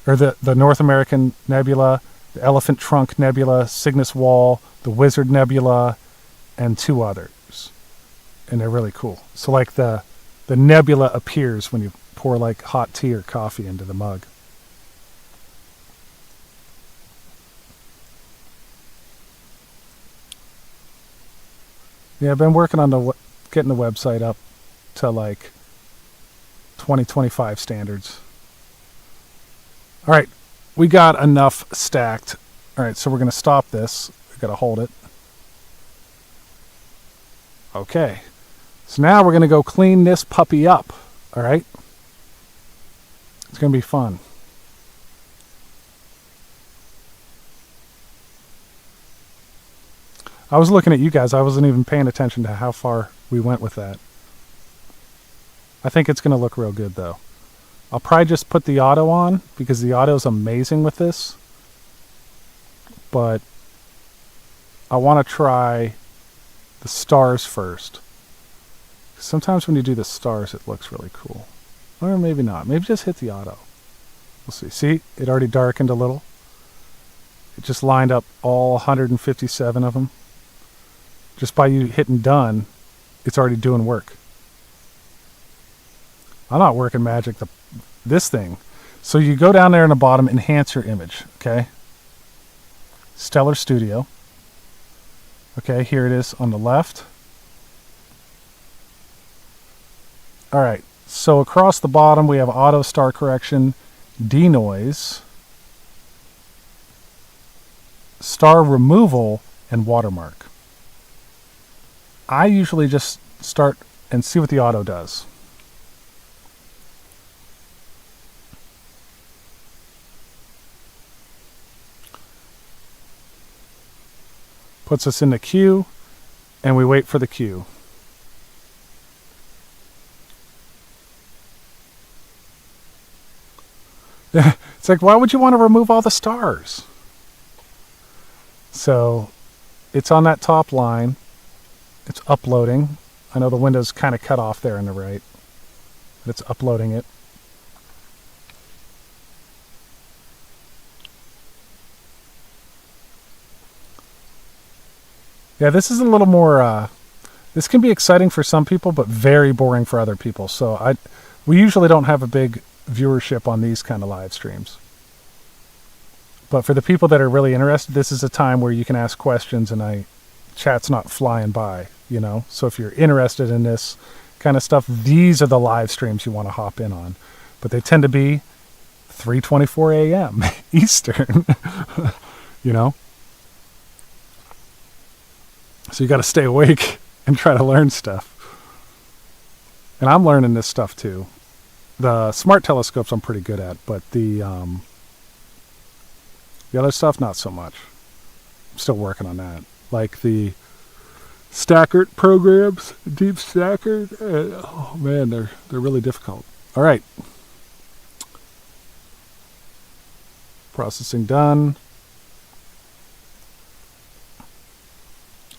or the North American Nebula, the Elephant Trunk Nebula, Cygnus Wall, the Wizard Nebula, and 2 others. And they're really cool. So like the nebula appears when you pour like hot tea or coffee into the mug. Yeah, I've been working on getting the website up to like 2025 standards. All right, we got enough stacked. All right, so we're going to stop this. We've got to hold it. Okay, so now we're going to go clean this puppy up. All right, it's going to be fun. I was looking at you guys. I wasn't even paying attention to how far we went with that. I think it's going to look real good, though. I'll probably just put the auto on, because the auto is amazing with this. But I want to try the stars first. Sometimes when you do the stars, it looks really cool. Or maybe not. Maybe just hit the auto. We'll see. See? It already darkened a little. It just lined up all 157 of them. Just by you hitting done, it's already doing work. I'm not working magic. This thing. So you go down there in the bottom, enhance your image. Okay. Stellar Studio. Okay, here it is on the left. All right. So across the bottom, we have auto star correction, denoise, star removal, and watermark. I usually just start and see what the auto does. Puts us in the queue, and we wait for the queue. It's like, why would you want to remove all the stars? So it's on that top line. It's uploading. I know the window's kind of cut off there on the right, but it's uploading it. Yeah, this is a little more, this can be exciting for some people, but very boring for other people. So We usually don't have a big viewership on these kind of live streams. But for the people that are really interested, this is a time where you can ask questions and chat's not flying by, you know? So if you're interested in this kind of stuff, these are the live streams you want to hop in on. But they tend to be 3:24 a.m. Eastern, you know? So you got to stay awake and try to learn stuff. And I'm learning this stuff too. The smart telescopes I'm pretty good at, but the other stuff not so much. I'm still working on that. Like the stackered programs, deep stackered. Oh man, they're really difficult. All right. Processing done.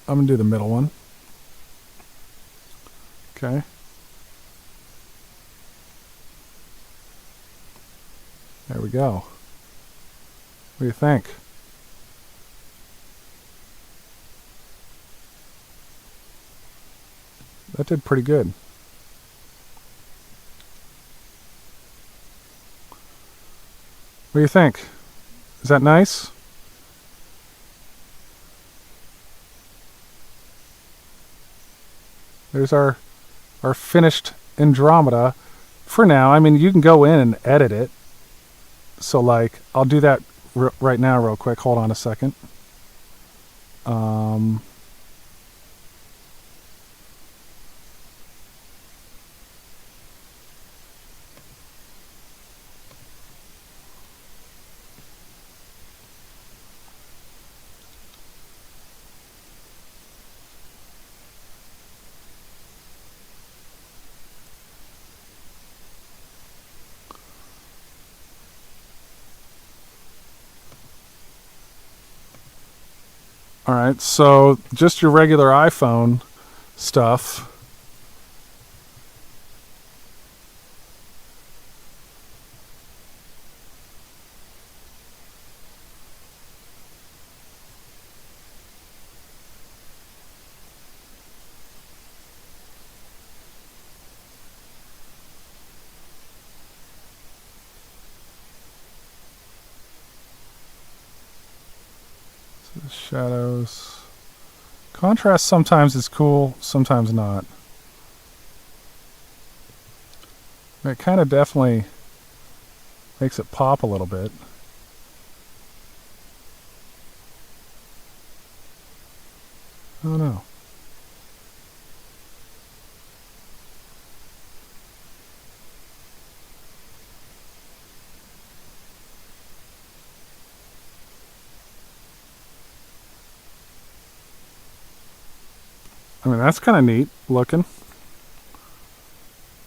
I'm going to do the middle one. Okay. There we go. What do you think? That did pretty good. What do you think? Is that nice? There's our finished Andromeda for now. I mean, you can go in and edit it. So, like, I'll do that right now real quick. Hold on a second. Alright, so just your regular iPhone stuff. Shadows. Contrast sometimes is cool, sometimes not. It kind of definitely makes it pop a little bit. I don't know. I mean, that's kind of neat looking.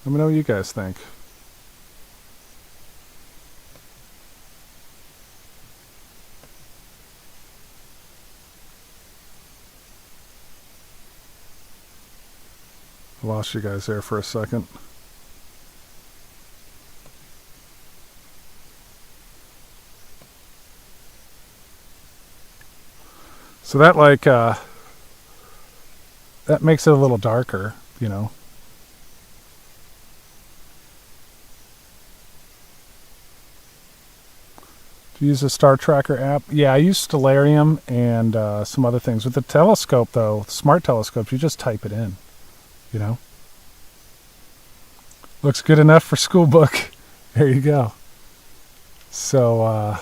Let me know what you guys think. I lost you guys there for a second. So that that makes it a little darker, you know. Do you use a Star Tracker app? Yeah, I use Stellarium and some other things. With the telescope, though, smart telescopes, you just type it in, you know. Looks good enough for school book. There you go. So,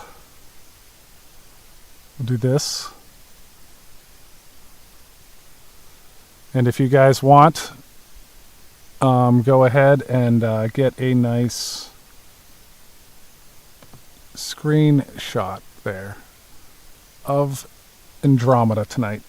we'll do this. And if you guys want, go ahead and get a nice screenshot there of Andromeda tonight.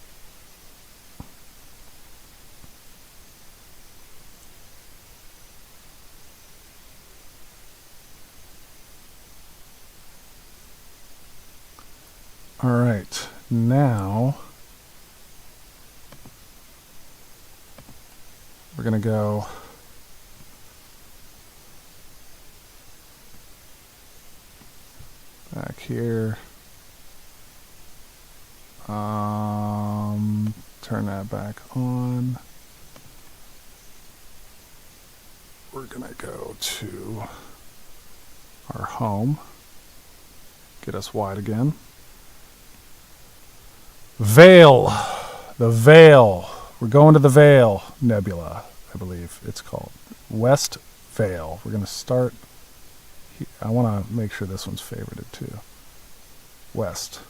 All right, now we're going to go back here. Turn that back on. we're going to go to our home. Get us wide again. Veil. The Veil. We're going to the Veil Nebula, I believe it's called. West Veil. We're going to start. I want to make sure this one's favorited too. West.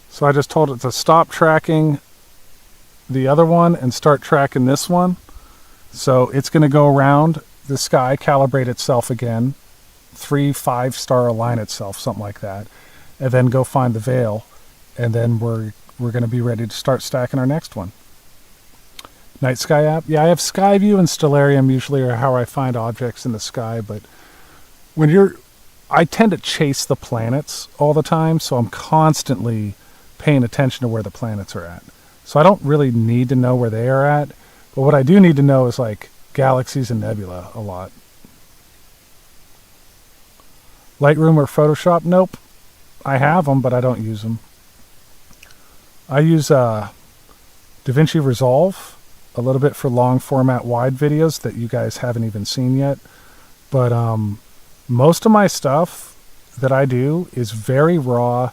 So I just told it to stop tracking the other one and start tracking this one. So it's going to go around the sky, calibrate itself again, 3-5-star align itself, something like that, and then go find the Veil, and then we're going to be ready to start stacking our next one. Night Sky app? Yeah, I have Skyview and Stellarium usually are how I find objects in the sky, but I tend to chase the planets all the time, so I'm constantly paying attention to where the planets are at. So I don't really need to know where they are at, but what I do need to know is like Galaxies and Nebula a lot. Lightroom or Photoshop? Nope. I have them, but I don't use them. I use DaVinci Resolve a little bit for long format wide videos that you guys haven't even seen yet. But most of my stuff that I do is very raw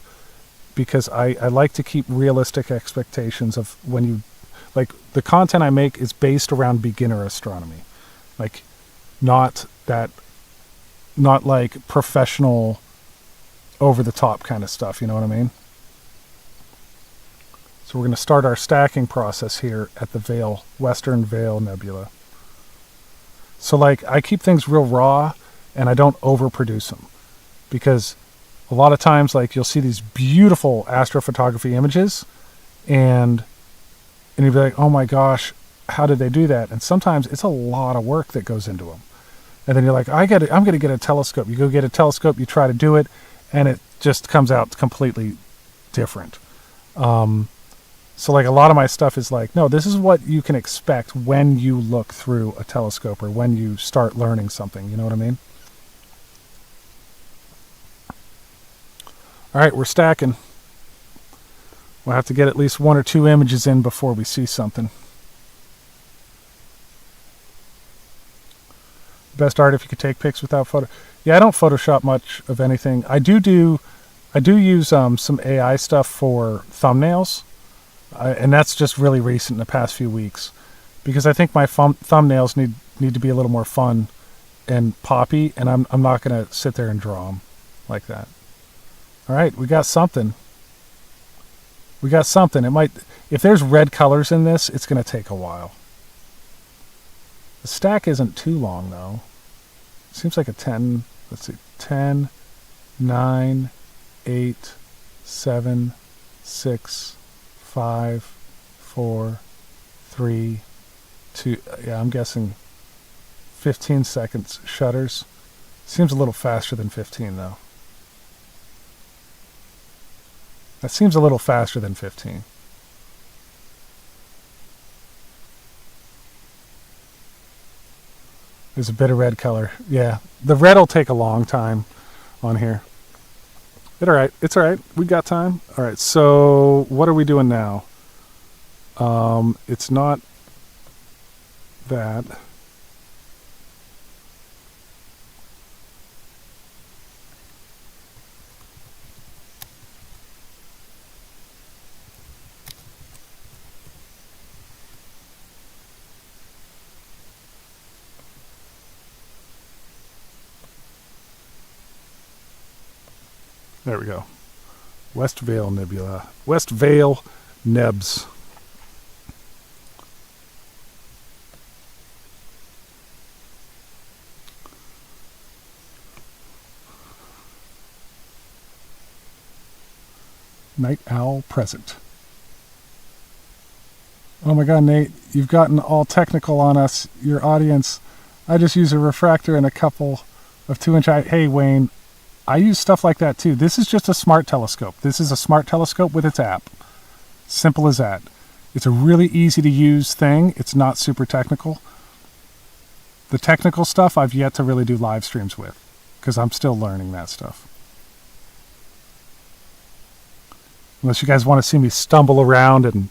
because I like to keep realistic expectations of when you, like, the content I make is based around beginner astronomy. Like, not like professional over the top kind of stuff, you know what I mean? So we're going to start our stacking process here at the Veil, Western Veil Nebula. So like, I keep things real raw and I don't overproduce them because a lot of times, like, you'll see these beautiful astrophotography images and you'll be like, oh my gosh, how did they do that? And sometimes it's a lot of work that goes into them. And then you're like, I'm going to get a telescope. You go get a telescope, you try to do it, and it just comes out completely different. So like a lot of my stuff is like, no, this is what you can expect when you look through a telescope or when you start learning something. You know what I mean? All right, we're stacking. We'll have to get at least 1 or 2 images in before we see something. Best art if you could take pics without photo. Yeah, I don't Photoshop much of anything. I do use some AI stuff for thumbnails, and that's just really recent in the past few weeks, because I think my thumbnails need to be a little more fun and poppy, and I'm not going to sit there and draw them like that. All right, we got something. We got something. It might, if there's red colors in this, it's going to take a while. The stack isn't too long though. It seems like a 10, let's see, 10, 9, 8, 7, 6, 5, 4, 3, 2, yeah, I'm guessing 15 seconds shutters. Seems a little faster than 15 though. That seems a little faster than 15. There's a bit of red color. Yeah, the red will take a long time on here. It's all right. It's all right. We got time. All right, so what are we doing now? It's not that. There we go. West Veil Nebula. West Veil Nebs. Night Owl present. Oh my god, Nate, you've gotten all technical on us, your audience. I just use a refractor and a couple of 2-inch... Hey, Wayne, I use stuff like that too. This is just a smart telescope. This is a smart telescope with its app. Simple as that. It's a really easy to use thing. It's not super technical. The technical stuff I've yet to really do live streams with because I'm still learning that stuff. Unless you guys want to see me stumble around and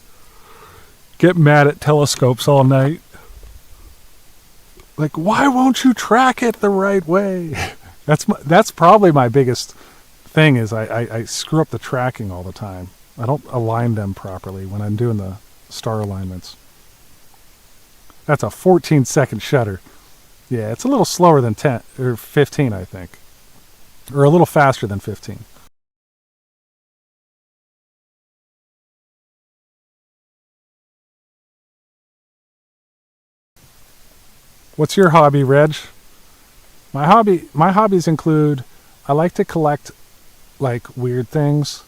get mad at telescopes all night. Like, why won't you track it the right way? That's probably my biggest thing is I screw up the tracking all the time. I don't align them properly when I'm doing the star alignments. That's a 14-second shutter. Yeah, it's a little slower than 10 or 15, I think. Or a little faster than 15. What's your hobby, Reg? My hobbies include, I like to collect like weird things,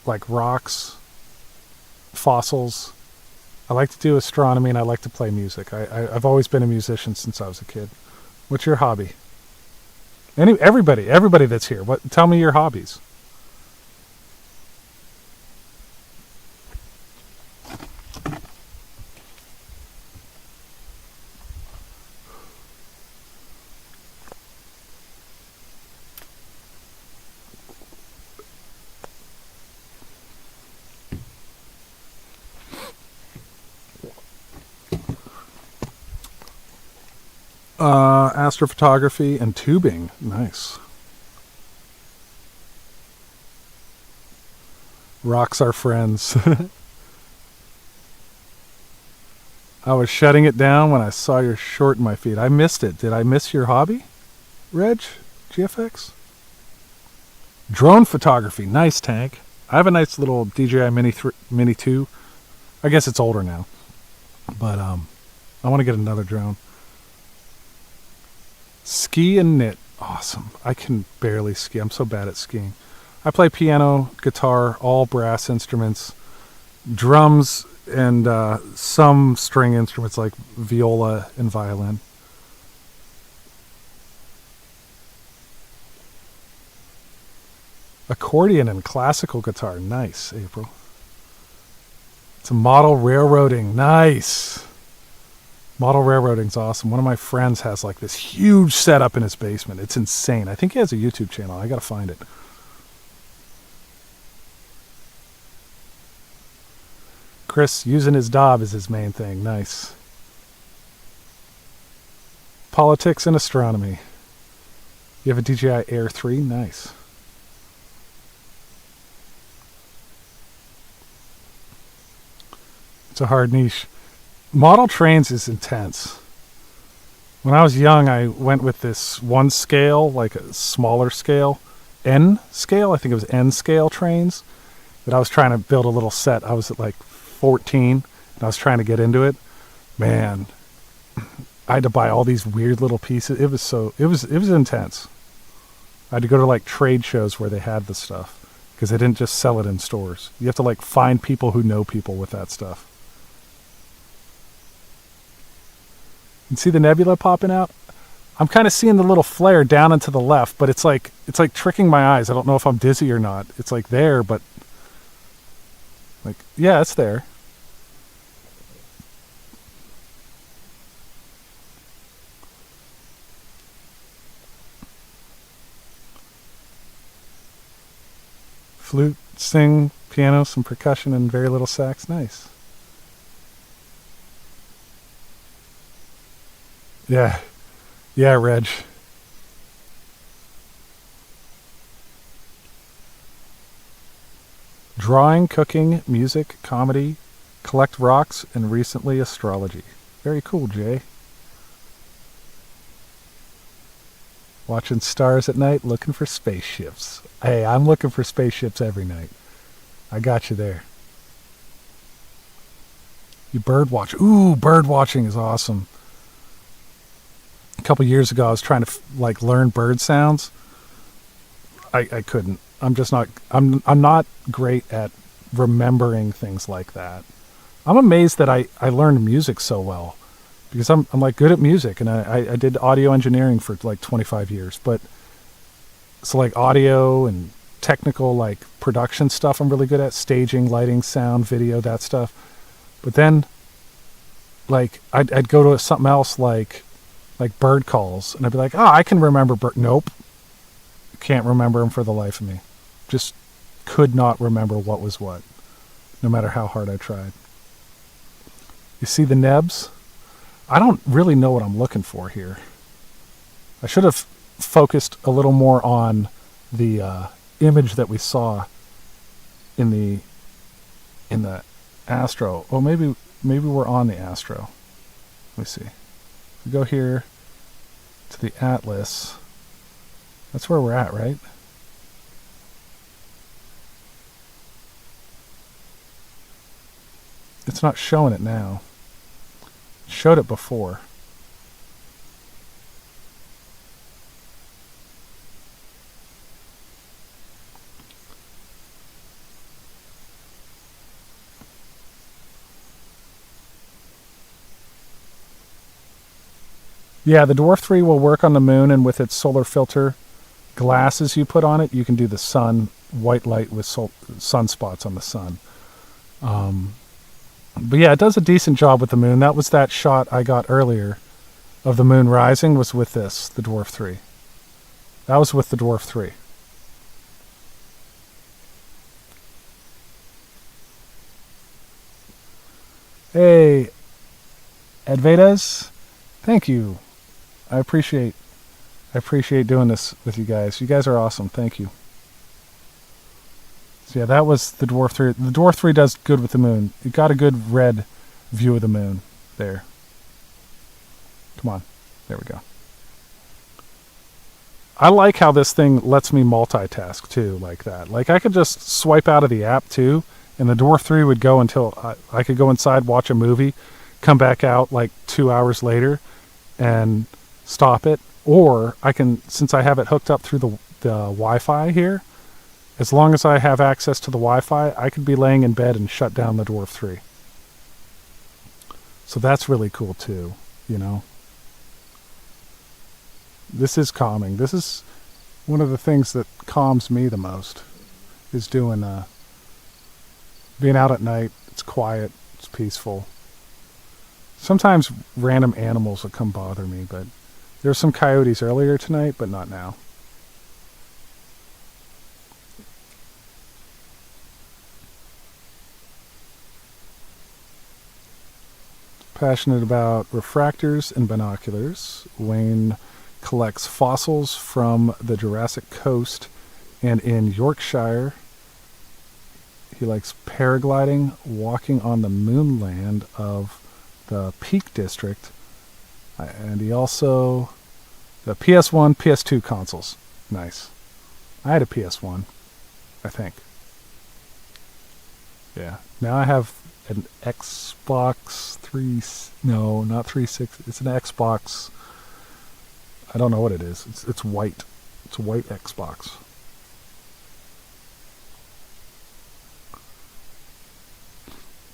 like rocks, fossils. I like to do astronomy, and I like to play music. I've always been a musician since I was a kid. What's your hobby? Everybody that's here. Tell me your hobbies. Astrophotography and tubing. Nice. Rocks are friends. I was shutting it down when I saw your short in my feed. I missed it. Did I miss your hobby, Reg? GFX? Drone photography. Nice, Tank. I have a nice little DJI Mini 2. I guess it's older now. But I want to get another drone. Ski and knit. Awesome. I can barely ski. I'm so bad at skiing. I play piano, guitar, all brass instruments, drums, and some string instruments like viola and violin. Accordion and classical guitar. Nice, April. It's a model railroading. Nice. Model railroading's awesome. One of my friends has like this huge setup in his basement. It's insane. I think he has a YouTube channel. I gotta find it. Chris using his Dob is his main thing. Nice. Politics and astronomy. You have a DJI Air 3? Nice. It's a hard niche. Model trains is intense. When I was young, I went with this one scale, like a smaller scale, N scale. I think it was N scale trains that I was trying to build a little set. I was at like 14 and I was trying to get into it. Man, I had to buy all these weird little pieces. It was intense. I had to go to like trade shows where they had the stuff because they didn't just sell it in stores. You have to like find people who know people with that stuff. You see the nebula popping out? I'm kind of seeing the little flare down and to the left, but it's like tricking my eyes. I don't know if I'm dizzy or not. It's like there, but like, yeah, it's there. Flute, sing, piano, some percussion, and very little sax. Nice. Yeah. Yeah, Reg. Drawing, cooking, music, comedy, collect rocks, and recently astrology. Very cool, Jay. Watching stars at night, looking for spaceships. Hey, I'm looking for spaceships every night. I got you there. You bird watch. Ooh, bird watching is awesome. A couple years ago, I was trying to like learn bird sounds. I couldn't. I'm not great at remembering things like that. I'm amazed that I learned music so well because I'm like good at music, and I did audio engineering for like 25 years. But so like audio and technical like production stuff I'm really good at, staging, lighting, sound, video, that stuff. But then like I'd go to something else like bird calls, and I'd be like, oh, I can remember nope. Can't remember them for the life of me. Just could not remember what was what, no matter how hard I tried. You see the nebs? I don't really know what I'm looking for here. I should have focused a little more on the image that we saw in the Astro. Oh, maybe we're on the Astro. Let me see. We go here to the Atlas. That's where we're at, right? It's not showing it now. It showed it before. Yeah, the Dwarf3 will work on the moon, and with its solar filter glasses you put on it, you can do the sun, white light with sunspots on the sun. But yeah, it does a decent job with the moon. That was that shot I got earlier of the moon rising was with this, the Dwarf3. That was with the Dwarf3. Hey, Advedas, thank you. I appreciate doing this with you guys. You guys are awesome. Thank you. So yeah, that was the Dwarf3. The Dwarf3 does good with the moon. It got a good red view of the moon there. Come on. There we go. I like how this thing lets me multitask too, like that. Like I could just swipe out of the app too, and the Dwarf3 would go until I could go inside, watch a movie, come back out like 2 hours later, and stop it. Or I can, since I have it hooked up through the Wi-Fi here, as long as I have access to the Wi-Fi, I could be laying in bed and shut down the Dwarf3. So that's really cool too, you know. This is calming. This is one of the things that calms me the most, is doing being out at night. It's quiet, it's peaceful. Sometimes random animals will come bother me, but there's some coyotes earlier tonight, but not now. Passionate about refractors and binoculars. Wayne collects fossils from the Jurassic Coast and in Yorkshire. He likes paragliding, walking on the moonland of the Peak District, and he also the PS1, PS2 consoles. Nice. I had a PS1, I think. Yeah. Now I have an Xbox 3. No, not 360. It's an Xbox. I don't know what it is. It's white. It's a white Xbox.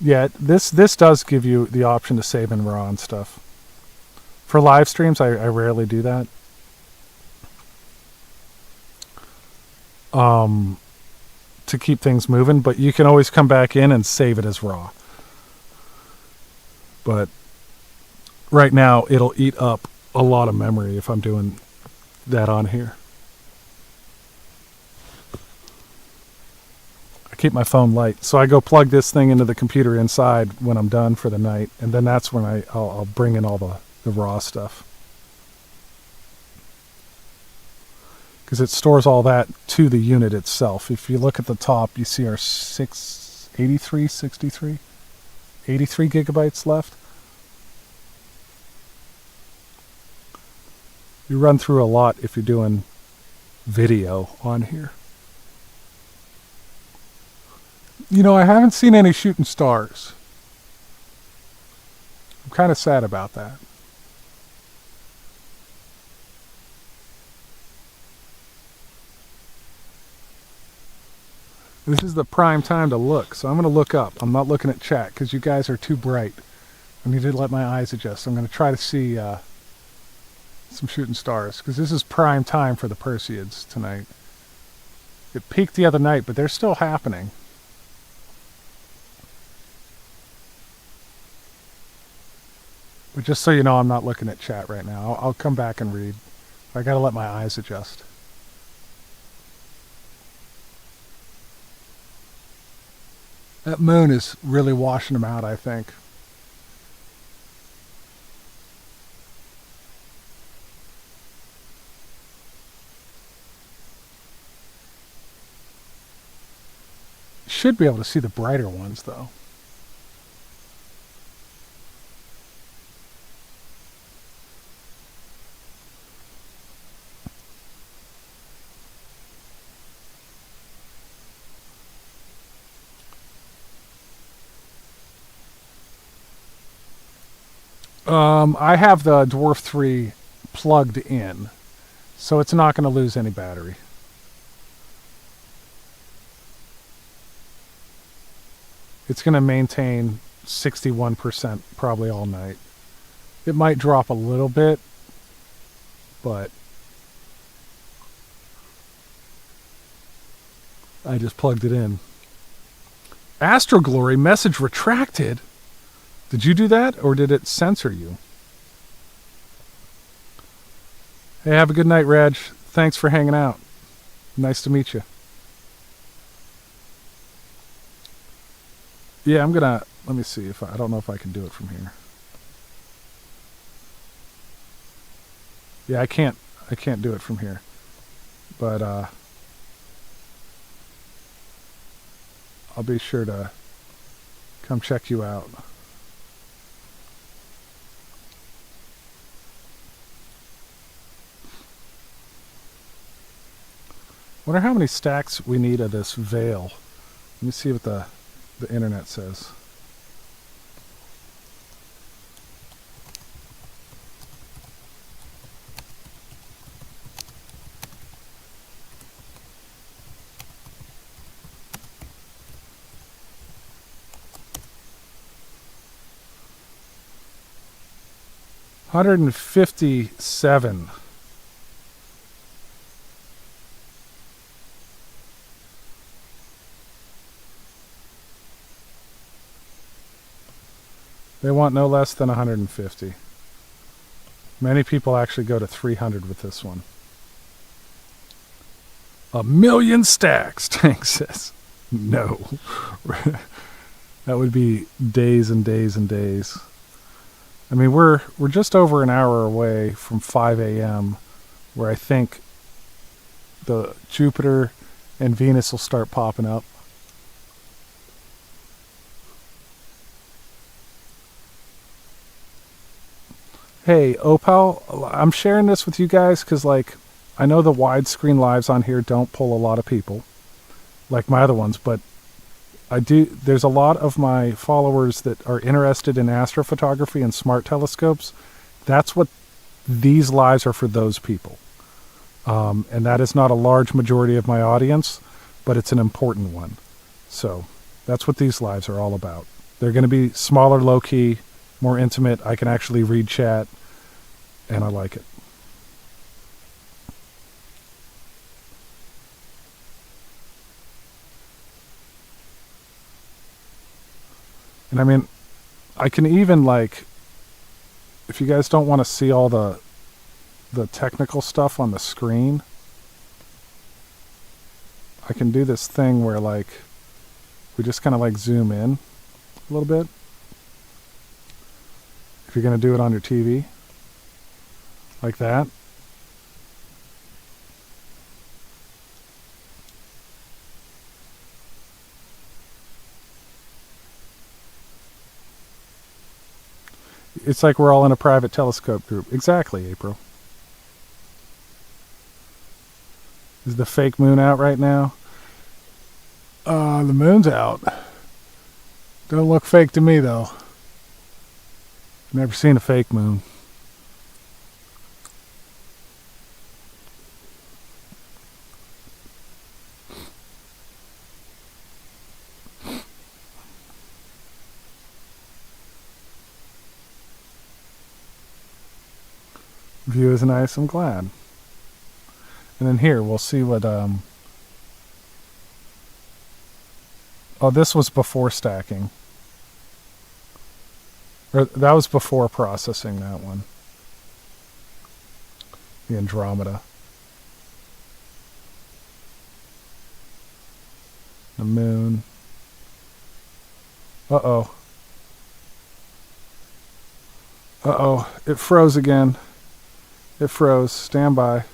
Yeah, this does give you the option to save in RAW and stuff. For live streams, I rarely do that. To keep things moving, but you can always come back in and save it as RAW. But right now, it'll eat up a lot of memory if I'm doing that on here. I keep my phone light, so I go plug this thing into the computer inside when I'm done for the night, and then that's when I'll bring in all the RAW stuff. Because it stores all that to the unit itself. If you look at the top, you see our 83 gigabytes left. You run through a lot if you're doing video on here. You know, I haven't seen any shooting stars. I'm kind of sad about that. This is the prime time to look, so I'm going to look up. I'm not looking at chat because you guys are too bright. I need to let my eyes adjust. I'm going to try to see some shooting stars because this is prime time for the Perseids tonight. It peaked the other night, but they're still happening. But just so you know, I'm not looking at chat right now. I'll come back and read. I got to let my eyes adjust. That moon is really washing them out, I think. Should be able to see the brighter ones, though. I have the Dwarf3 plugged in, so it's not going to lose any battery. It's going to maintain 61% probably all night. It might drop a little bit, but I just plugged it in. Astroglory message retracted. Did you do that, or did it censor you? Hey, have a good night, Reg. Thanks for hanging out. Nice to meet you. Yeah, I'm gonna... Let me see if I don't know if I can do it from here. Yeah, I can't do it from here. But, I'll be sure to come check you out. Wonder how many stacks we need of this veil. Let me see what the internet says. $157. They want no less than 150. Many people actually go to 300 with this one. 1,000,000 stacks, Tank says. No. That would be days and days and days. I mean, we're just over an hour away from 5 a.m., where I think the Jupiter and Venus will start popping up. Hey, Opal, I'm sharing this with you guys because, like, I know the widescreen lives on here don't pull a lot of people, like my other ones, but there's a lot of my followers that are interested in astrophotography and smart telescopes. That's what these lives are for, those people. And that is not a large majority of my audience, but it's an important one. So that's what these lives are all about. They're going to be smaller, low-key, more intimate. I can actually read chat, and I like it. And I mean, I can even, like, if you guys don't want to see all the technical stuff on the screen, I can do this thing where, like, we just kind of, like, zoom in a little bit. If you're going to do it on your TV, like that. It's like we're all in a private telescope group. Exactly, April. Is the fake moon out right now? The moon's out. Don't look fake to me, though. Never seen a fake moon. View is nice, I'm glad. And then here, we'll see what, oh, this was before stacking. Or that was before processing, that one. The Andromeda. The moon. Uh-oh. Uh-oh, it froze again. It froze. Stand by.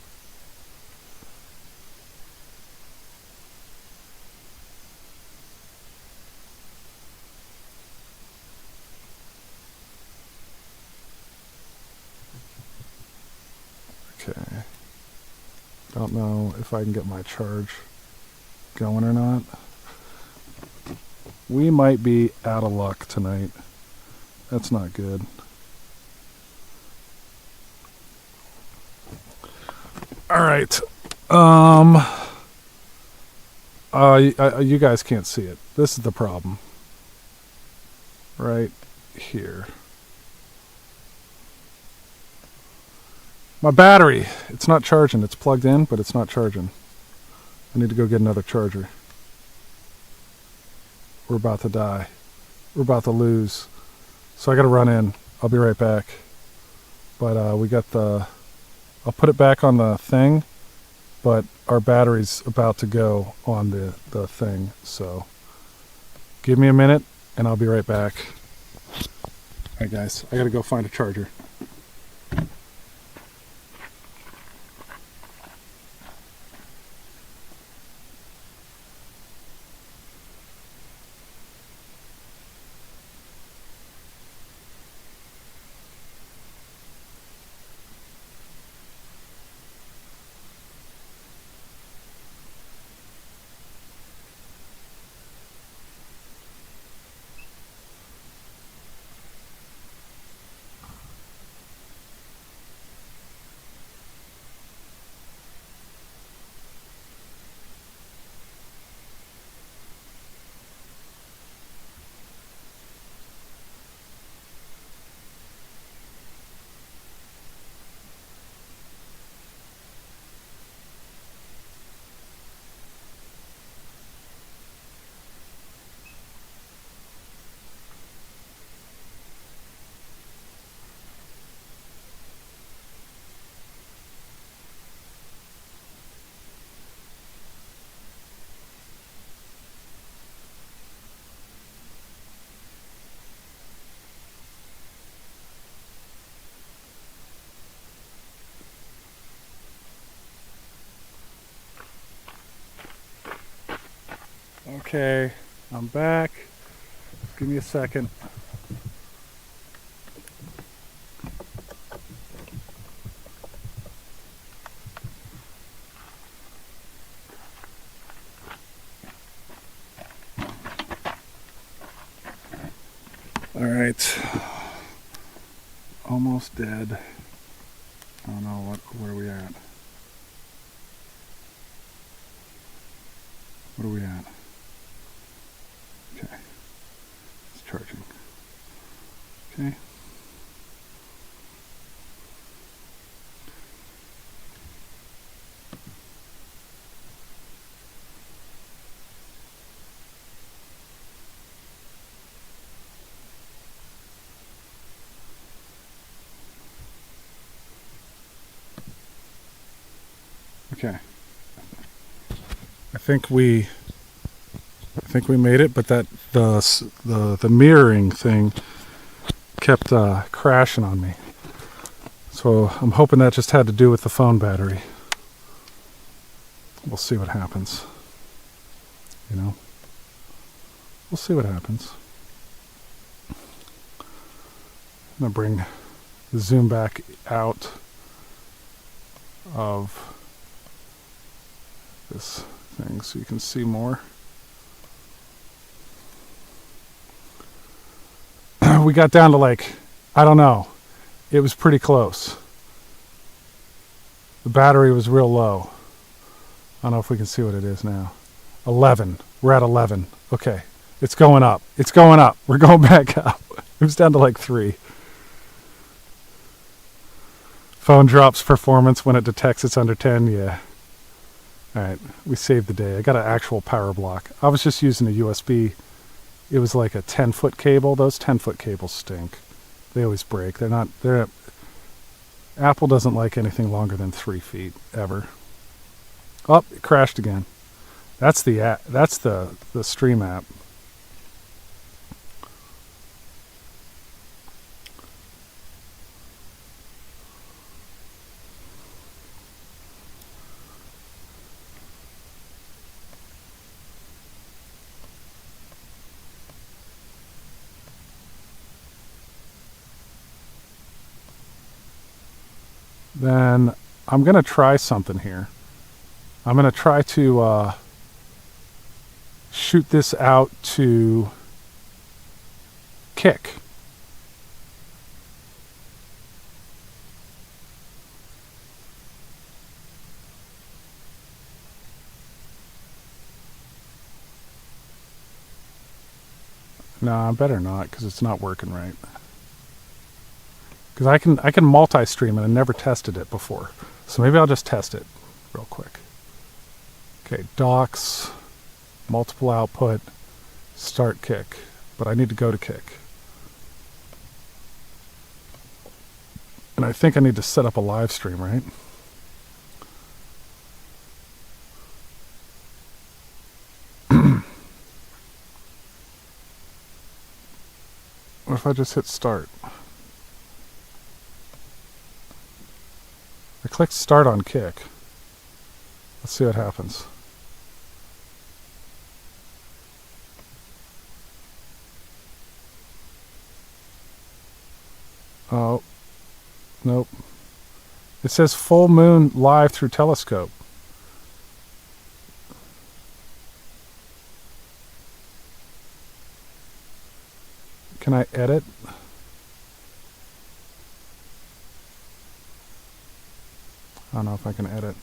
I don't know if I can get my charge going or not. We might be out of luck tonight. That's not good. All right. You guys can't see it. This is the problem. Right here. My battery. It's not charging. It's plugged in, but it's not charging. I need to go get another charger. We're about to die. We're about to lose. So I gotta run in. I'll be right back. But we got the... I'll put it back on the thing, but our battery's about to go on the thing. So give me a minute and I'll be right back. Alright guys, I gotta go find a charger. Okay, I'm back. Give me a second. All right, almost dead. I don't know where are we at? What are we at? Okay, it's charging. Okay. Okay. I think we made it, but that the mirroring thing kept crashing on me. So I'm hoping that just had to do with the phone battery. We'll see what happens. You know? We'll see what happens. I'm gonna bring the zoom back out of this thing so you can see more. We got down to like, I don't know, it was pretty close. The battery was real low. I don't know if we can see what it is now. 11. We're at 11. Okay. It's going up. It's going up. We're going back up. It was down to like 3. Phone drops performance when it detects it's under 10. Yeah. Alright. We saved the day. I got an actual power block. I was just using a USB. It was like a 10-foot cable. Those 10-foot cables stink. They always break. Apple doesn't like anything longer than 3 feet, ever. Oh, it crashed again. That's the app. That's the Stream app. Then I'm going to try something here. I'm going to try to shoot this out to Kick. No, I better not, because it's not working right. Because I can multi-stream and I never tested it before. So maybe I'll just test it real quick. Okay, docks, multiple output, start Kick. But I need to go to Kick. And I think I need to set up a live stream, right? What if I just hit start? I clicked start on Kick. Let's see what happens. Oh, nope. It says full moon live through telescope. Can I edit? I don't know if I can edit.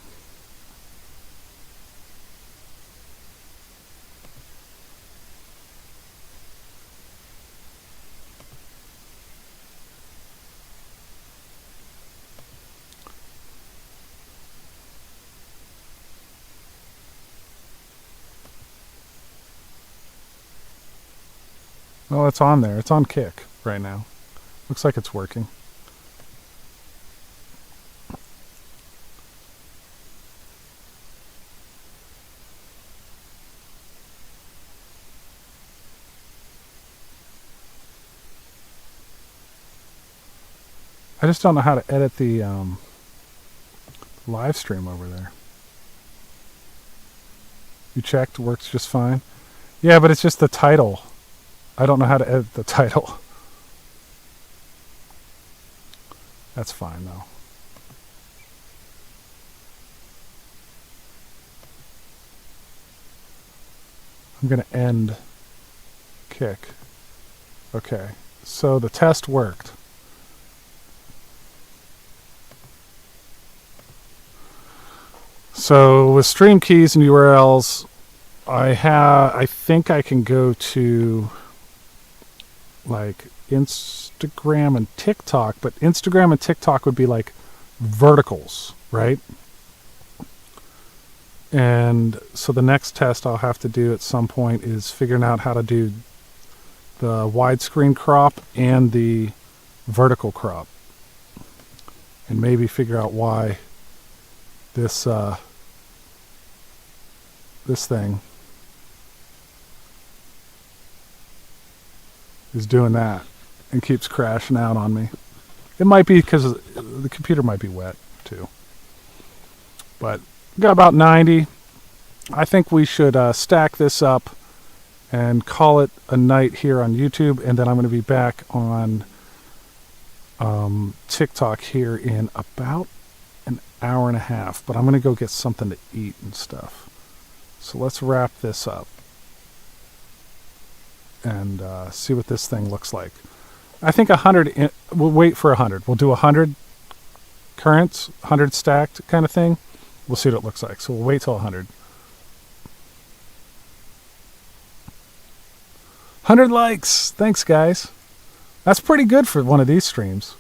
Oh, it's on there. It's on Kick right now. Looks like it's working. I just don't know how to edit the live stream over there. You checked, works just fine. Yeah, but it's just the title. I don't know how to edit the title. That's fine though. I'm going to end Kick. Okay, so the test worked. So with stream keys and URLs, I think I can go to like Instagram and TikTok, but Instagram and TikTok would be like verticals, right? And so the next test I'll have to do at some point is figuring out how to do the widescreen crop and the vertical crop, and maybe figure out why this this thing is doing that and keeps crashing out on me. It might be because the computer might be wet too. But got about 90. I think we should stack this up and call it a night here on YouTube, and then I'm going to be back on TikTok here in about an hour and a half. But I'm going to go get something to eat and stuff. So let's wrap this up and see what this thing looks like. I think 100, we'll wait for 100. We'll do 100 currents, 100 stacked kind of thing. We'll see what it looks like. So we'll wait till 100. 100 likes. Thanks, guys. That's pretty good for one of these streams.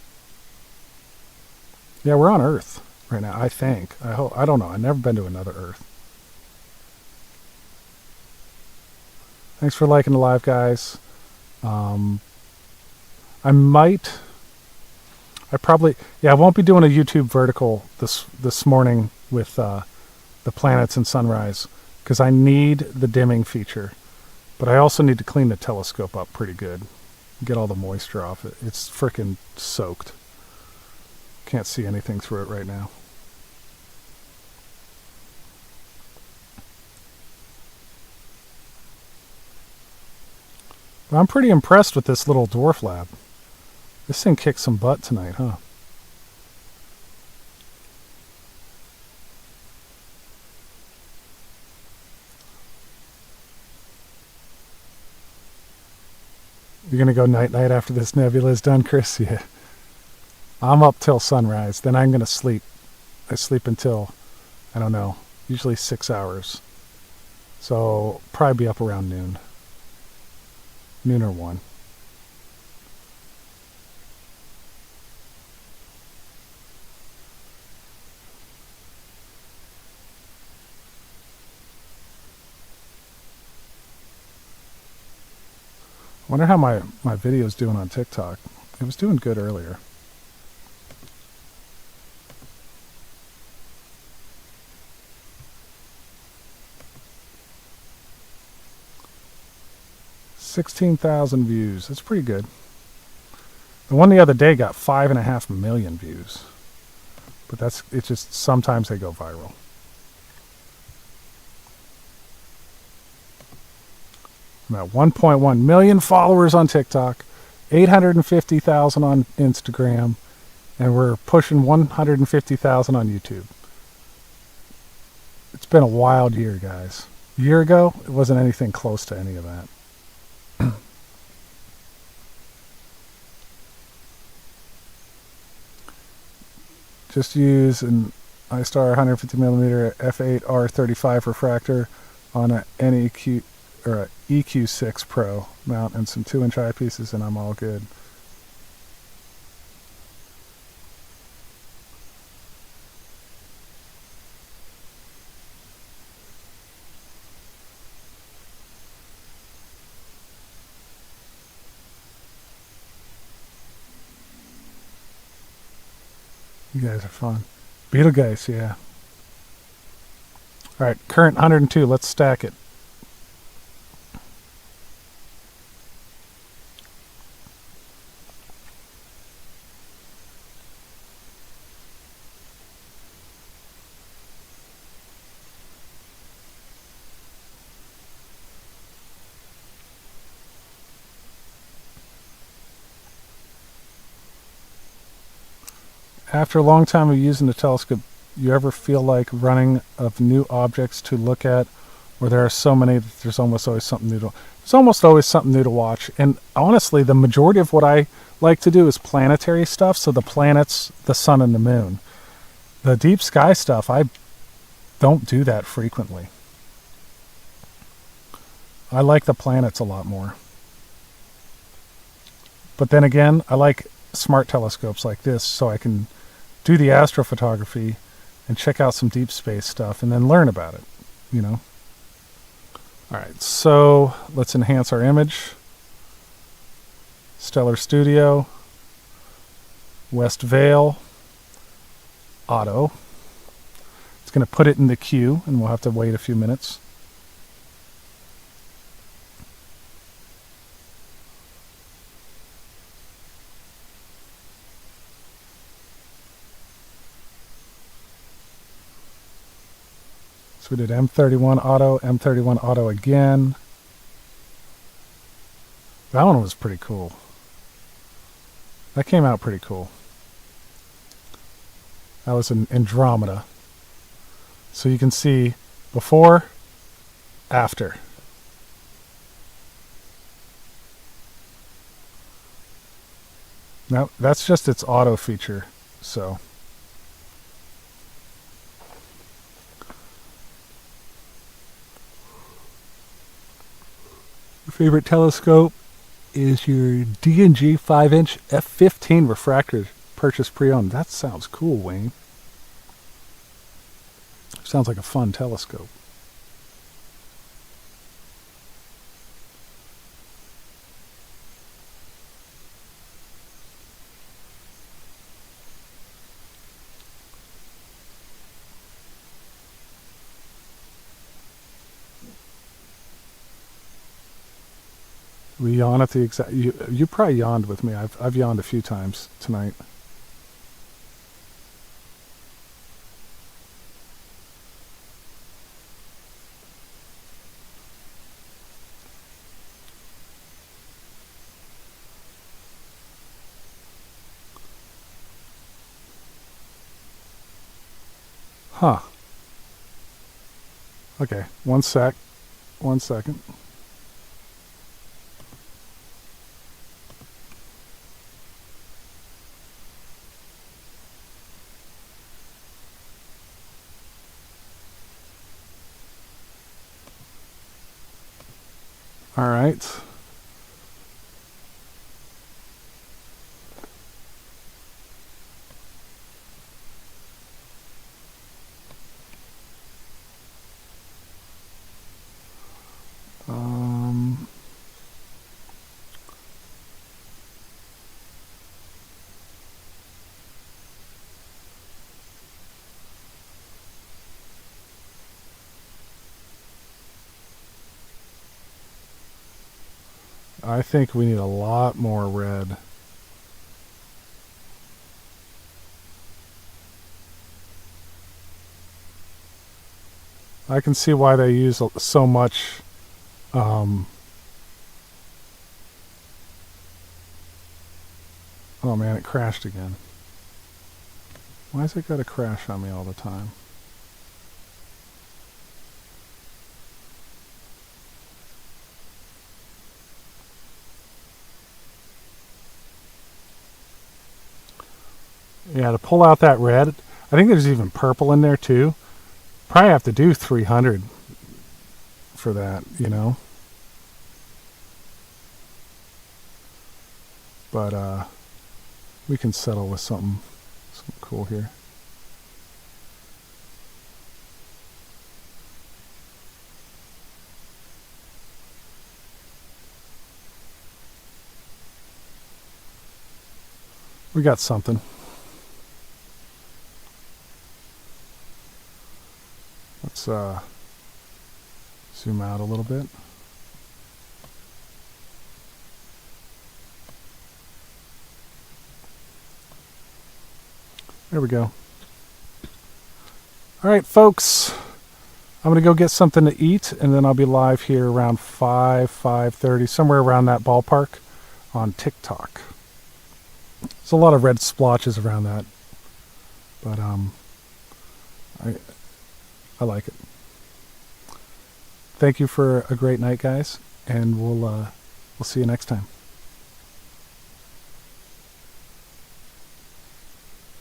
Yeah, we're on Earth right now, I think. I hope. I don't know. I've never been to another Earth. Thanks for liking the live, guys. I won't be doing a YouTube vertical this morning with the planets and sunrise, because I need the dimming feature. But I also need to clean the telescope up pretty good. Get all the moisture off it. It's freaking soaked. Can't see anything through it right now. But I'm pretty impressed with this little dwarf lab. This thing kicked some butt tonight, huh? You're going to go night-night after this nebula is done, Chris? Yeah. I'm up till sunrise. Then I'm going to sleep. I sleep until, I don't know, usually 6 hours. So probably be up around noon. Noon or 1. I wonder how my video's doing on TikTok. It was doing good earlier. $16,000 views. That's pretty good. The one the other day got 5.5 million views. But it's just sometimes they go viral. I'm at 1.1 million followers on TikTok, 850,000 on Instagram, and we're pushing 150,000 on YouTube. It's been a wild year, guys. A year ago, it wasn't anything close to any of that. Just use an iStar 150mm f8 R35 refractor on an NEQ or a EQ6 Pro mount and some 2-inch eyepieces, and I'm all good. You guys are fun. Betelgeuse, yeah. Alright, current 102, let's stack it. After a long time of using the telescope, you ever feel like running of new objects to look at, where there are so many that there's almost always something new to watch? And honestly, the majority of what I like to do is planetary stuff, so the planets, the sun, and the moon. The deep sky stuff, I don't do that frequently. I like the planets a lot more. But then again, I like smart telescopes like this, so I can do the astrophotography and check out some deep space stuff and then learn about it, you know. Alright, so let's enhance our image. Stellar Studio, West Vale, Auto. It's going to put it in the queue, and we'll have to wait a few minutes. So we did M31 Auto, M31 Auto again. That one was pretty cool. That came out pretty cool. That was an Andromeda. So you can see before, after. Now that's just its auto feature, so. Your favorite telescope is your D&G 5-inch f15 refractor purchased pre-owned. That sounds cool, Wayne. Sounds like a fun telescope. We yawn at the exact... You probably yawned with me. I've yawned a few times tonight. Huh. Okay, one second. All right. I think we need a lot more red. I can see why they use so much oh man, it crashed again. Why has it got to crash on me all the time? Yeah, to pull out that red, I think there's even purple in there too. Probably have to do 300 for that, you know. But we can settle with something cool here. We got something. Let's zoom out a little bit. There we go. All right, folks. I'm going to go get something to eat, and then I'll be live here around 5:30, somewhere around that ballpark on TikTok. There's a lot of red splotches around that, but I like it. Thank you for a great night, guys, and we'll see you next time.